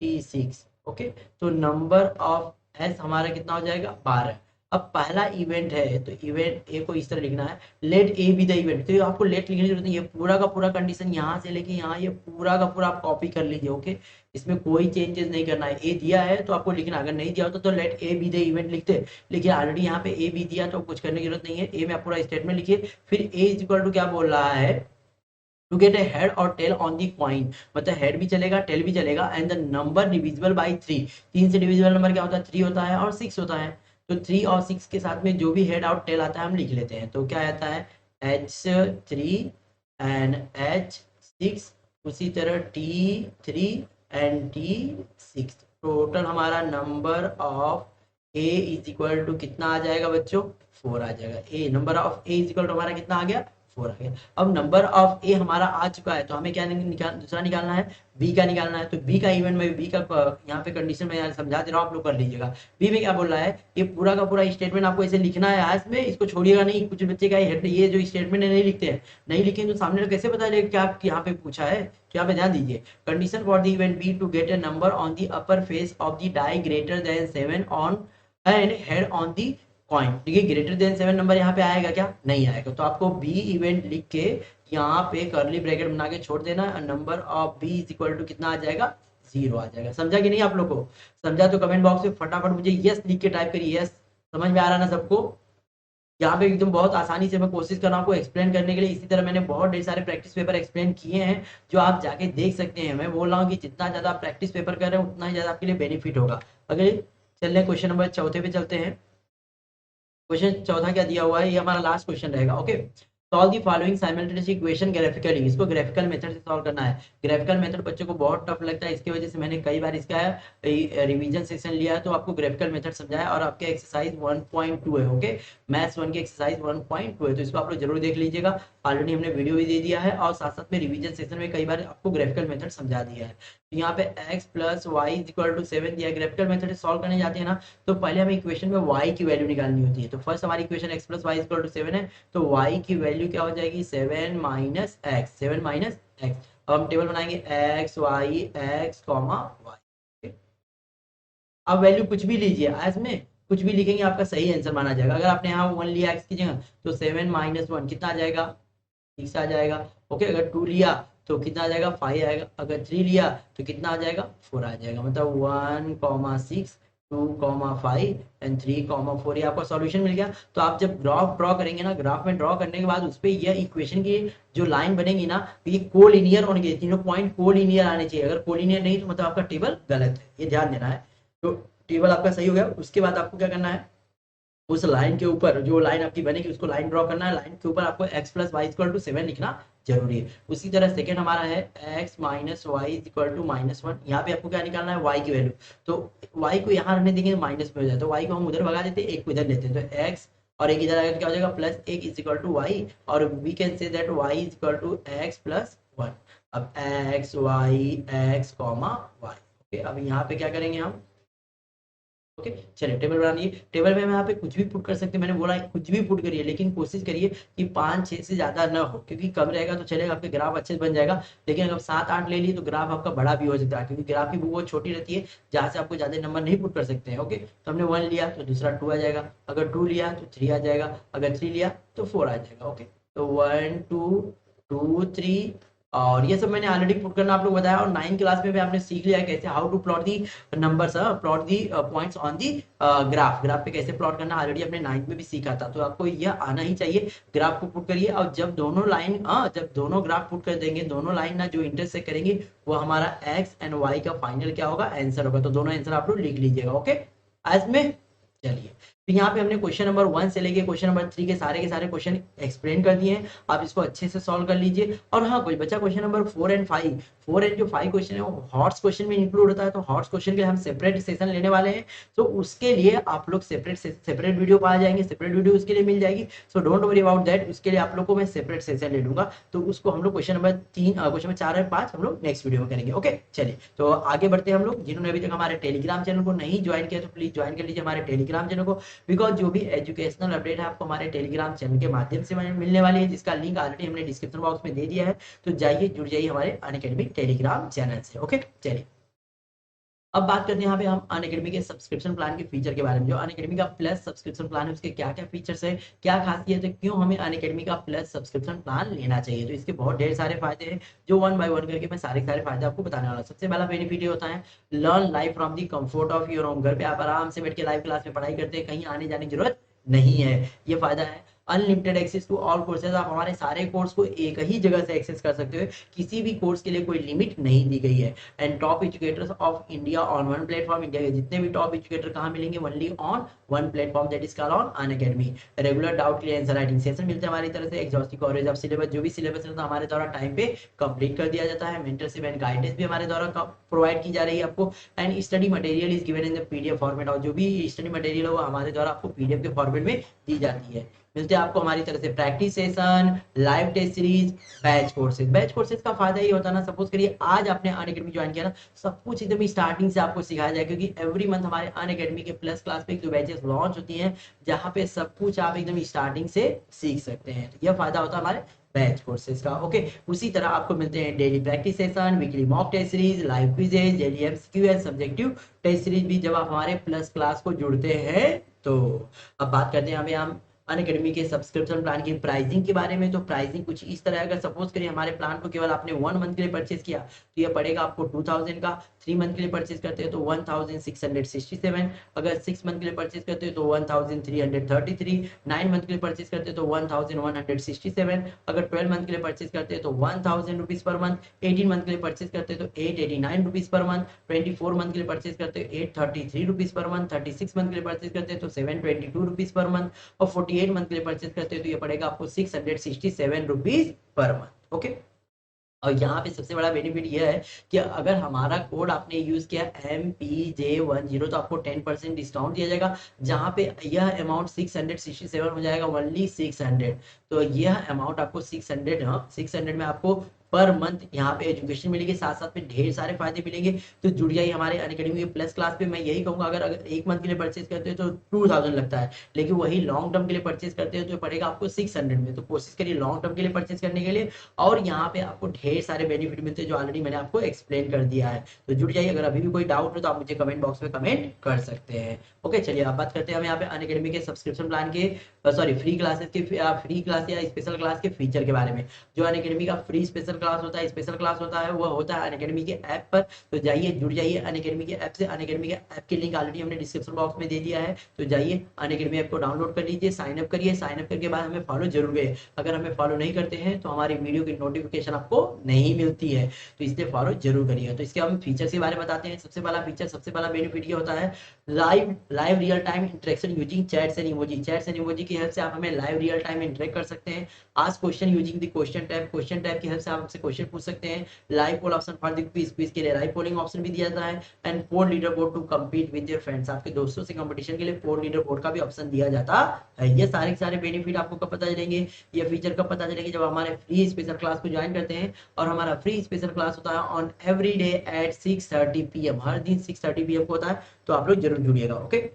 T6। Okay, तो नंबर ऑफ एस हमारा कितना हो जाएगा, 12। अब पहला इवेंट है, तो इवेंट ए को इस तरह लिखना है, let A be the event. तो आपको लेट लिखने की जरूरत नहीं है, पूरा का पूरा कंडीशन यहाँ से लेके यहाँ, ये पूरा का पूरा आप कॉपी कर लीजिए। ओके, इसमें कोई चेंजेस नहीं करना है। ए दिया है तो आपको लिखना, अगर नहीं दिया होता तो let A be the event लिखते, लेकिन ऑलरेडी यहाँ पे ए बी दिया तो कुछ करने की जरूरत नहीं है। ए में आप पूरा स्टेटमेंट लिखिए, फिर ए इज इक्वल टू क्या बोल रहा है, टू गेट ए हेड और टेल ऑन दी कॉइन, मतलब हेड भी चलेगा टेल भी चलेगा, and the number divisible by 3। 3 से डिविजिबल नंबर क्या होता है, 3 होता है और 6 होता है। तो 3 और 6 के साथ में जो भी हेड और टेल आता है हम लिख लेते हैं। तो क्या आता है, H3 एंड H6, उसी तरह T3 एंड T6। टोटल हमारा number of A is equal to कितना आ जाएगा बच्चों, 4 आ जाएगा। A number of A is equal to हमारा कितना आ गया, 4 आ गया। अब नंबर ऑफ ए हमारा आ चुका है तो हमें क्या दूसरा निकालना है, बी का निकालना है। तो बी का इवन में बी का यहाँ पे कंडीशन में समझा दे रहा हूँ, आप लोग कर लीजिएगा। बी में क्या बोल रहा है, ये पूरा का पूरा स्टेटमेंट आपको ऐसे लिखना है आज में, इसको छोड़िएगा नहीं। कुछ बच्चे का ये जो स्टेटमेंट है नहीं लिखते हैं, नहीं लिखे तो सामने तो कैसे पता चलेगा क्या यहाँ पे पूछा है। तो यहाँ पे ध्यान दीजिए, condition for the event B to get a number on the upper face of the die greater than 7 on and head on the coin. देखिए ग्रेटर देन 7 नंबर यहाँ पे आएगा क्या, नहीं आएगा। तो आपको बी इवेंट लिख के यहाँ पे करली ब्रैकेट बना के छोड़ देना। Number of B is equal to कितना आ जाएगा, 0 आ जाएगा। समझा कि नहीं आप लोग को, समझा तो कमेंट बॉक्स में फटाफट मुझे यस लिख के टाइप करिए। यस, समझ में आ रहा ना सबको। यहाँ पे एकदम बहुत आसानी से मैं कोशिश कर रहा हूँ आपको एक्सप्लेन करने के लिए। इसी तरह मैंने बहुत ढेर सारे प्रैक्टिस पेपर एक्सप्लेन किए हैं जो आप जाके देख सकते हैं। मैं बोल रहा हूँ कि जितना ज्यादा आप प्रैक्टिस पेपर कर रहे हैं उतना ही ज्यादा आपके लिए बेनिफिट होगा। अगले चल रहे क्वेश्चन नंबर चौथे पे चलते हैं। क्वेश्चन चौथा क्या दिया हुआ है, ये हमारा लास्ट क्वेश्चन रहेगा। Okay, solve the following simultaneous equation graphically. इसको ग्राफिकल मेथड से सॉल्व करना है। ग्राफिकल मेथड बच्चों को बहुत टफ लगता है, इसकी वजह से मैंने कई बार इसका रिवीजन सेक्शन लिया है तो आपको ग्राफिकल मेथड समझाया। और आपके एक्सरसाइज 1.2 है। ओके, मैथ्स 1 की एक्सरसाइज 1.2 है, तो इसको आप लोग जरूर देख लीजिएगा। ऑलरेडी हमने वीडियो भी दे दिया है और साथ साथ में रिवीजन सेक्शन में कई बार आपको ग्राफिकल मेथड समझा दिया है। तो यहाँ पे x plus Y is equal to 7 दिया। ग्राफिकल मेथड से सॉल्व करने जाते हैं ना, तो पहले हमें इक्वेशन में y की वैल्यू निकालनी होती है। तो फर्स्ट हमारी equation x plus Y is equal to 7 है, तो y की वैल्यू क्या हो जाएगी, 7 माइनस एक्स। 7 minus x. अब हम टेबल बनाएंगे x y x comma y। अब वैल्यू कुछ भी लीजिए, इसमें कुछ भी लिखेंगे आपका सही आंसर माना जाएगा। अगर आपने यहाँ 1 लिया x की जगह तो 7 माइनस 1 कितना आ जाएगा, 6 आ जाएगा। ओके, अगर 2 लिया तो कितना आ जाएगा, 5 आएगा। अगर 3 लिया तो कितना आ जाएगा, 4 आ जाएगा। मतलब 1,6 2,5 एंड 3,4 ये आपका सॉल्यूशन मिल गया। तो आप जब ग्राफ ड्रॉ करेंगे ना, ग्राफ में ड्रॉ करने के बाद उस पर यह इक्वेशन की जो लाइन बनेगी ना, तो ये कोलिनियर होने चाहिए, तीनों पॉइंट कोलिनियर आने चाहिए। अगर कोलिनियर नहीं तो मतलब आपका टेबल गलत है, ये ध्यान देना है। तो टेबल आपका सही हो गया, उसके बाद आपको क्या करना है, उस लाइन के ऊपर जो लाइन आपकी बनेगी उसको लाइन ड्रॉ करना है। लाइन के ऊपर आपको x plus Y equal to 7 लिखना जरूरी है। उसी तरह सेकंड हमारा है x minus Y equal to -1। यहाँ पे आपको क्या निकालना है, y की वैल्यू। तो y को यहाँ रहने देंगे माइनस में हो जाए, तो y को हम उधर भगा देते हैं, एक को इधर लेते हैं। तो x और एक इधर आएगा क्या हो जाएगा, plus 1 is equal to y. और we can say that y is equal to x plus 1। अब x y x comma y। Okay, अब यहाँ पे क्या करेंगे हम, ओके चलिए टेबल बना लिए। टेबल में हम यहाँ पे कुछ भी पुट कर सकते हैं, मैंने बोला कुछ भी पुट करिए, लेकिन कोशिश करिए कि 5-6 से ज्यादा ना हो, क्योंकि कम रहेगा तो चलेगा, आपके ग्राफ अच्छे से बन जाएगा। लेकिन अगर 7-8 ले लिए तो ग्राफ आपका बड़ा भी हो सकता है, क्योंकि ग्राफ की बुक वो छोटी रहती है जहाँ से आपको ज्यादा नंबर नहीं पुट कर सकते हैं। ओके, तो हमने 1 लिया तो दूसरा 2 आ जाएगा, अगर 2 लिया तो 3 आ जाएगा, अगर 3 लिया तो 4 आ जाएगा। ओके, तो 1 2 2 3 और ये सब मैंने ऑलरेडी पुट करना आप लोग बताया। और 9 क्लास में भी आपने सीख लिया है कैसे how to plot the numbers, plot the points on the graph. Graph पे कैसे प्लॉट करना ऑलरेडी अपने 9th में भी सीखा था, तो आपको यह आना ही चाहिए। ग्राफ को पुट करिए और जब दोनों लाइन जब दोनों ग्राफ पुट कर देंगे, दोनों लाइन ना जो इंटरसेक्ट करेंगे वो हमारा एक्स एंड वाई का फाइनल क्या होगा, आंसर होगा। तो दोनों आंसर आप लोग लिख लीजिएगा। ओके, आज में चलिए, तो यहाँ पे हमने क्वेश्चन नंबर 1 से लेके क्वेश्चन नंबर 3 के सारे क्वेश्चन एक्सप्लेन कर दिए हैं। आप इसको अच्छे से सॉल्व कर लीजिए। और हाँ, कुछ बचा क्वेश्चन नंबर 4 एंड 5। 4 एंड जो 5 क्वेश्चन है वो हॉट्स क्वेश्चन में इंक्लूड होता है, तो हॉट्स क्वेश्चन के लिए हम सेपरेट सेशन लेने वाले हैं। तो उसके लिए आप लोग सेपरेट वीडियो पा जाएंगे, सेपरेट वीडियो उसके लिए मिल जाएगी। So don't worry about that, उसके लिए आप लोग को मैं सेपरेट सेशन ले लूंगा। तो उसको हम लोग क्वेश्चन नंबर 4 और 5 हम लोग नेक्स्ट वीडियो में करेंगे। ओके, चलिए तो आगे बढ़ते हैं हम लोग। जिन्होंने अभी तक हमारे टेलीग्राम चैनल को नहीं ज्वाइन किया तो प्लीज ज्वाइन कर लीजिए हमारे टेलीग्राम चैनल को, बिकॉज जो भी एजुकेशनल अपडेट है आपको हमारे टेलीग्राम चैनल के माध्यम से मिलने वाली है, जिसका लिंक ऑलरेडी हमने डिस्क्रिप्शन बॉक्स में दे दिया है। तो जाइए, जुड़ जाइए हमारे अनअकैडमी टेलीग्राम चैनल से। ओके, चलिए अब बात करते हैं यहाँ पे हम अनअकैडमी के सब्सक्रिप्शन प्लान के फीचर के बारे में। जो अनअकैडमी का प्लस सब्सक्रिप्शन प्लान है उसके क्या क्या फीचर्स है, क्या खासियत है, क्यों हमें अनअकैडमी का प्लस सब्सक्रिप्शन प्लान लेना चाहिए। तो इसके बहुत ढेर सारे फायदे हैं, जो 1 बाय 1 करके मैं सारे फायदे आपको बताने वाला हूँ। सबसे पहला बेनिफिट ये होता है, learn live from the comfort of your home. घर पे आप आराम से बैठ के लाइव क्लास में पढ़ाई करते हैं, कहीं आने जाने की जरूरत नहीं है, ये फायदा है। Unlimited access to all courses, आप हमारे सारे कोर्स को एक ही जगह से एक्सेस कर सकते हो, किसी भी कोर्स के लिए कोई लिमिट नहीं दी गई है। And top educators of India on one platform, India के जितने भी टॉप एजुकेटर कहाँ मिलेंगे, only on one platform, that is called on Unacademy. Regular doubt clear answer writing session मिलते हैं हमारी तरफ से, एग्जॉस्टिव कवरेज ऑफ सिलेबस, जो भी सिलेबस रहता है हमारे द्वारा टाइम पे कंप्लीट कर दिया जाता है। मेंटरशिप एंड गाइडेंस भी हमारे द्वारा प्रोवाइड की जा रही है आपको। And study material is given in the PDF format, और जो भी स्टडी मटेरियल है वो हमारे द्वारा आपको पीडीएफ के फॉर्मेट में दी जाती है। मिलते हैं आपको हमारी तरफ से practice session, live test series, batch courses. Batch courses का फायदा ये होता है ना, सपोज करिए आज आपने अनअकैडमी ज्वाइन किया ना, सब कुछ एकदम स्टार्टिंग से आपको सिखाया जाए, क्योंकि एवरी मंथ हमारे अनअकैडमी के प्लस क्लास पे जो बैचेस लॉन्च होती हैं, जहाँ पे सब कुछ आप एकदम स्टार्टिंग से सीख सकते हैं। तो यह फायदा होता है हमारे बैच कोर्सेज का। ओके, उसी तरह आपको मिलते हैं daily practice session, weekly mock test series, live quizzes, daily MCQ and subjective test series भी जब आप हमारे प्लस क्लास को जुड़ते हैं तो। अब बात करते हैं हम अनअकैडमी के सब्सक्रिप्शन प्लान की प्राइसिंग के बारे में। तो प्राइसिंग कुछ इस तरह, अगर सपोज करिए हमारे प्लान को केवल आपने 1 मंथ के लिए परचेज किया तो ये पड़ेगा आपको 2000 का। 3 मंथ के लिए परचेज करते हैं तो 1667। अगर 6 मंथ के लिए परचेज करते हो तो 1333। 9 मंथ के लिए परचेज करते हो तो 1167। अगर 12 मंथ के लिए परचेज करते हैं तो 1000 रुपीज पर मंथ। 18 मंथ के लिए परचेज करते हैं तो 889 रुपीज पर मंथ। 24 मंथ के लिए परचेज करते हो 833 रुपीज पर मंथ। 36 मंथ के लिए परचेज करते हैं तो 722 रुपीज पर मंथ। और 48 मंथ के लिए परचेज करते हो तो ये पड़ेगा आपको 667 रुपीज पर मंथ। ओके, और यहाँ पे सबसे बड़ा बेनिफिट यह है कि अगर हमारा कोड आपने यूज किया MPJ10 तो आपको 10% डिस्काउंट दिया जाएगा, जहाँ पे यह अमाउंट 667 हो जाएगा, ओनली 600। तो यह अमाउंट आपको 600 में आपको पर मंथ यहाँ पे एजुकेशन मिलेगी, साथ साथ में ढेर सारे फायदे मिलेंगे। तो जुड़ जाइए हमारे अनअकैडमी के प्लस क्लास पे। मैं यही कहूँगा, अगर 1 मंथ के लिए परचेज करते हो तो 2000 लगता है, लेकिन वही लॉन्ग टर्म के लिए परचेज करते हो तो पड़ेगा आपको 600 में। तो कोशिश करिए लॉन्ग टर्म के लिए परचेज करने के लिए, और यहाँ पे आपको ढेर सारे बेनिफिट मिलते हैं जो ऑलरेडी मैंने आपको एक्सप्लेन कर दिया है। तो जुड़ जाइए, अगर अभी भी कोई डाउट हो तो आप मुझे कमेंट बॉक्स में कमेंट कर सकते हैं। ओके, चलिए अब बात करते हैं हम यहाँ पे अनअकैडमी के सब्सक्रिप्शन प्लान के, सॉरी फ्री क्लासेस के, फ्री क्लास या स्पेशल क्लास के फीचर के बारे में। जो अनअकैडमी का फ्री स्पेशल क्लास होता है, स्पेशल क्लास होता है, वो होता है अनअकैडमी के ऐप पर। तो जाइए, जुड़ जाइए अनअकैडमी के ऐप से। अनअकैडमी के ऐप की लिंक ऑलरेडी हमने डिस्क्रिप्शन बॉक्स में दे दिया है। तो जाइए अनअकैडमी ऐप को डाउनलोड कर लीजिए, साइन अप करिए। साइन अप करके बाद हमें फॉलो जरूर करिए। अगर हमें फॉलो नहीं करते हैं तो हमारी वीडियो की नोटिफिकेशन आपको नहीं मिलती है, तो इसलिए फॉलो जरूर करिए। तो इसके हम फीचर्स के बारे में बताते हैं। सबसे पहला फीचर, सबसे पहला बेनिफिट ये होता है live real time interaction using chats and emoji. Chats and emoji की हेल्प से आप हमें लाइव रियल टाइम इंटरेक्ट कर सकते हैं। आज question using the question tab, question tab की हेल्प से आप हमसे क्वेश्चन पूछ सकते हैं। Live poll option for the quiz, quiz के लिए लाइव पोलिंग ऑप्शन भी दिया जाता है। And poll leader board to compete with your friends, आपके दोस्तों से कंपटीशन के लिए पोल लीडर बोर्ड का भी ऑप्शन दिया जाता है। ये सारे सारे बेनिफिट आपको कब पता चलेंगे, ये फीचर कब पता चलेंगे, जब हमारे फ्री स्पेशल क्लास को ज्वाइन करते हैं। और हमारा फ्री स्पेशल क्लास होता है on every day at 6:30 PM, हर दिन 6:30 PM को होता है। तो आप लोग जरूर जुड़िएगा। ओके,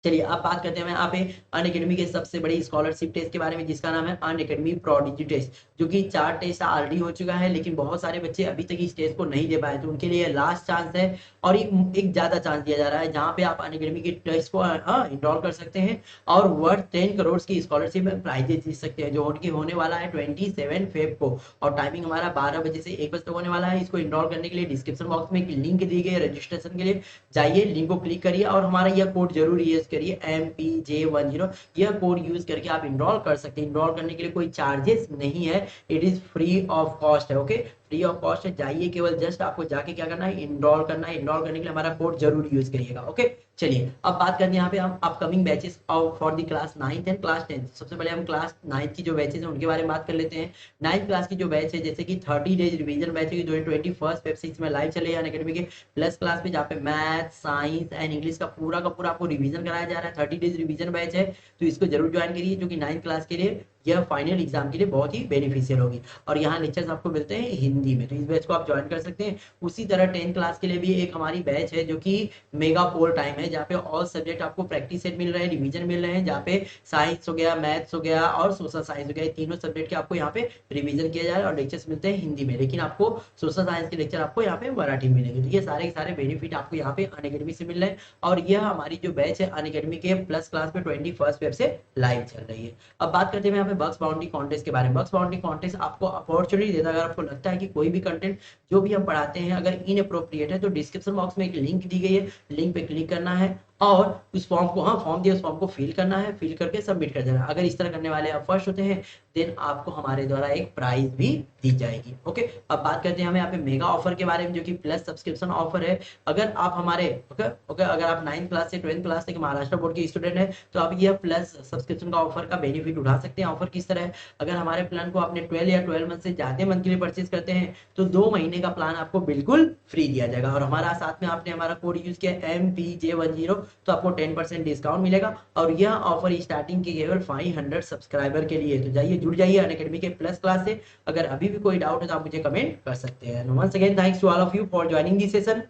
चलिए अब बात करते हैं यहाँ पे अनअकैडमी के सबसे बड़ी स्कॉलरशिप टेस्ट के बारे में, जिसका नाम है अनअकैडमी प्रोडिजी टेस्ट, जो कि 4 टेस्ट ऑलरेडी हो चुका है, लेकिन बहुत सारे बच्चे अभी तक इस टेस्ट को नहीं दे पाए, तो उनके लिए लास्ट चांस है। और एक ज्यादा चांस दिया जा रहा है, जहाँ पे आप अनअकैडमी के टेस्ट को इनरोल कर सकते हैं और वर्थ 10 करोड़ की स्कॉलरशिप में प्राइजेस जीत सकते हैं, जो उनकी होने वाला है 27 फेब को। और टाइमिंग हमारा 12 बजे से 1 बजे तक होने वाला है। इसको इनरोल करने के लिए डिस्क्रिप्शन बॉक्स में एक लिंक दी गई है रजिस्ट्रेशन के लिए, जाइए लिंक को क्लिक करिए और हमारा यह कोड जरूर यूज करिए MPJ10। यह कोड यूज करके आप इनरोल कर सकते हैं। इनरोल करने के लिए कोई चार्जेस नहीं है, it is free of cost है। ओके, फ्री ऑफ कॉस्ट है, जाइए केवल जस्ट आपको जाके क्या करना है, इनरोल करना है। इनरोल करने के लिए हमारा कोड जरूर यूज करिएगा। ओके, चलिए अब बात करते हैं यहाँ पे हम upcoming batches for the class 9th and class 10th। सबसे पहले हम क्लास 9th की जो बैचेस हैं उनके बारे में बात कर लेते हैं। 9th क्लास की जो बैच है, जैसे कि 30 डेज रिवीजन बैच है, जो 21 फेब से इसमें लाइव चले अनअकैडमी के प्लस क्लास पे, जहाँ पे मैथ, साइंस एंड इंग्लिश का पूरा आपको रिवीजन कराया जा रहा है। 30 डेज रिवीजन बैच है, तो इसको जरूर ज्वाइन करिए, जो कि 9th क्लास के लिए यह फाइनल एग्जाम के लिए बहुत ही बेनिफिशियल होगी। और यहाँ लेक्चर्स आपको मिलते हैं हिंदी में, तो इस बैच को आप ज्वाइन कर सकते हैं। उसी तरह 10th क्लास के लिए भी एक हमारी बैच है, जो कि मेगा पोल टाइम है, जहाँ पे ऑल सब्जेक्ट आपको प्रैक्टिस सेट मिल रहे हैं, रिवीजन मिल रहे हैं, जहाँ पे साइंस हो गया, मैथ्स हो गया और सोशल साइंस हो गया, तीनों सब्जेक्ट के आपको यहाँ पे रिवीजन किया जा रहा है और लेक्चर्स मिलते हैं हिंदी में। लेकिन आपको सोशल साइंस के लेक्चर आपको यहाँ पे मराठी में मिलेंगे। तो ये सारे सारे बेनिफिट आपको यहाँ पे अनअकैडमी से मिल रहे हैं। और यह हमारी जो बैच है अनअकैडमी के प्लस क्लास पे 21 फेब से लाइव चल रही है। अब बात करते हैं यहाँ पे बग्स बाउंड्री कॉन्टेस्ट के बारे में। बग्स बाउंड्री कॉन्टेस्ट आपको अपॉर्चुनिटी देता है, अगर आपको लगता है कि कोई भी कंटेंट जो भी हम पढ़ाते हैं अगर इनअप्रोप्रिएट है, तो डिस्क्रिप्शन बॉक्स में एक लिंक दी गई है, लिंक पे क्लिक करना है और उस फॉर्म को, हाँ फॉर्म दिया, उस फॉर्म को फिल करना है, फिल करके सबमिट कर देना। अगर इस तरह करने वाले आप फर्स्ट होते हैं देन आपको हमारे द्वारा एक प्राइज भी दी जाएगी। ओके, अब बात करते हैं हम यहाँ पे मेगा ऑफर के बारे में, जो कि प्लस सब्सक्रिप्शन ऑफर है। अगर आप हमारे ओके अगर आप 9th क्लास से 12th क्लास तक महाराष्ट्र बोर्ड के स्टूडेंट हैं तो आप यह प्लस सब्सक्रिप्शन का ऑफर का बेनिफिट उठा सकते हैं। ऑफर किस तरह है, अगर हमारे प्लान को आपने 12 या 12 मंथ से ज्यादा मंथली परचेज करते हैं तो 2 महीने का प्लान आपको बिल्कुल फ्री दिया जाएगा। और हमारा साथ में आपने हमारा कोड यूज किया MPJ10 तो आपको 10% डिस्काउंट मिलेगा। और यह ऑफर स्टार्टिंग के केवल 500 सब्सक्राइबर के लिए। तो जाइए जुड़ जाइए अनअकैडमी के प्लस क्लास से। अगर अभी भी कोई डाउट है तो आप मुझे कमेंट कर सकते हैं। Once again thanks to all of you for joining this session.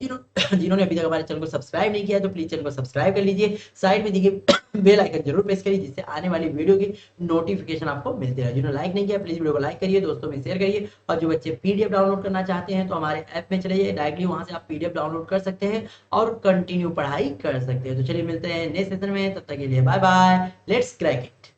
जिन्होंने अभी तक हमारे चैनल को सब्सक्राइब नहीं किया तो प्लीज चैनल को सब्सक्राइब कर लीजिए, साइड में देखिए बेल आइकन जरूर प्रेस करिए जिससे आने वाली वीडियो की नोटिफिकेशन आपको मिलती रहे। जिन्होंने लाइक नहीं किया प्लीज वीडियो को लाइक करिए, दोस्तों में शेयर करिए। और जो बच्चे पीडीएफ डाउनलोड करना चाहते हैं तो हमारे ऐप में चलिए, डायरेक्टली वहां से आप पीडीएफ डाउनलोड कर सकते हैं और कंटिन्यू पढ़ाई कर सकते हैं। तो चलिए मिलते हैं नेक्स्ट सेशन में, तब तक के लिए bye bye, let's crack it.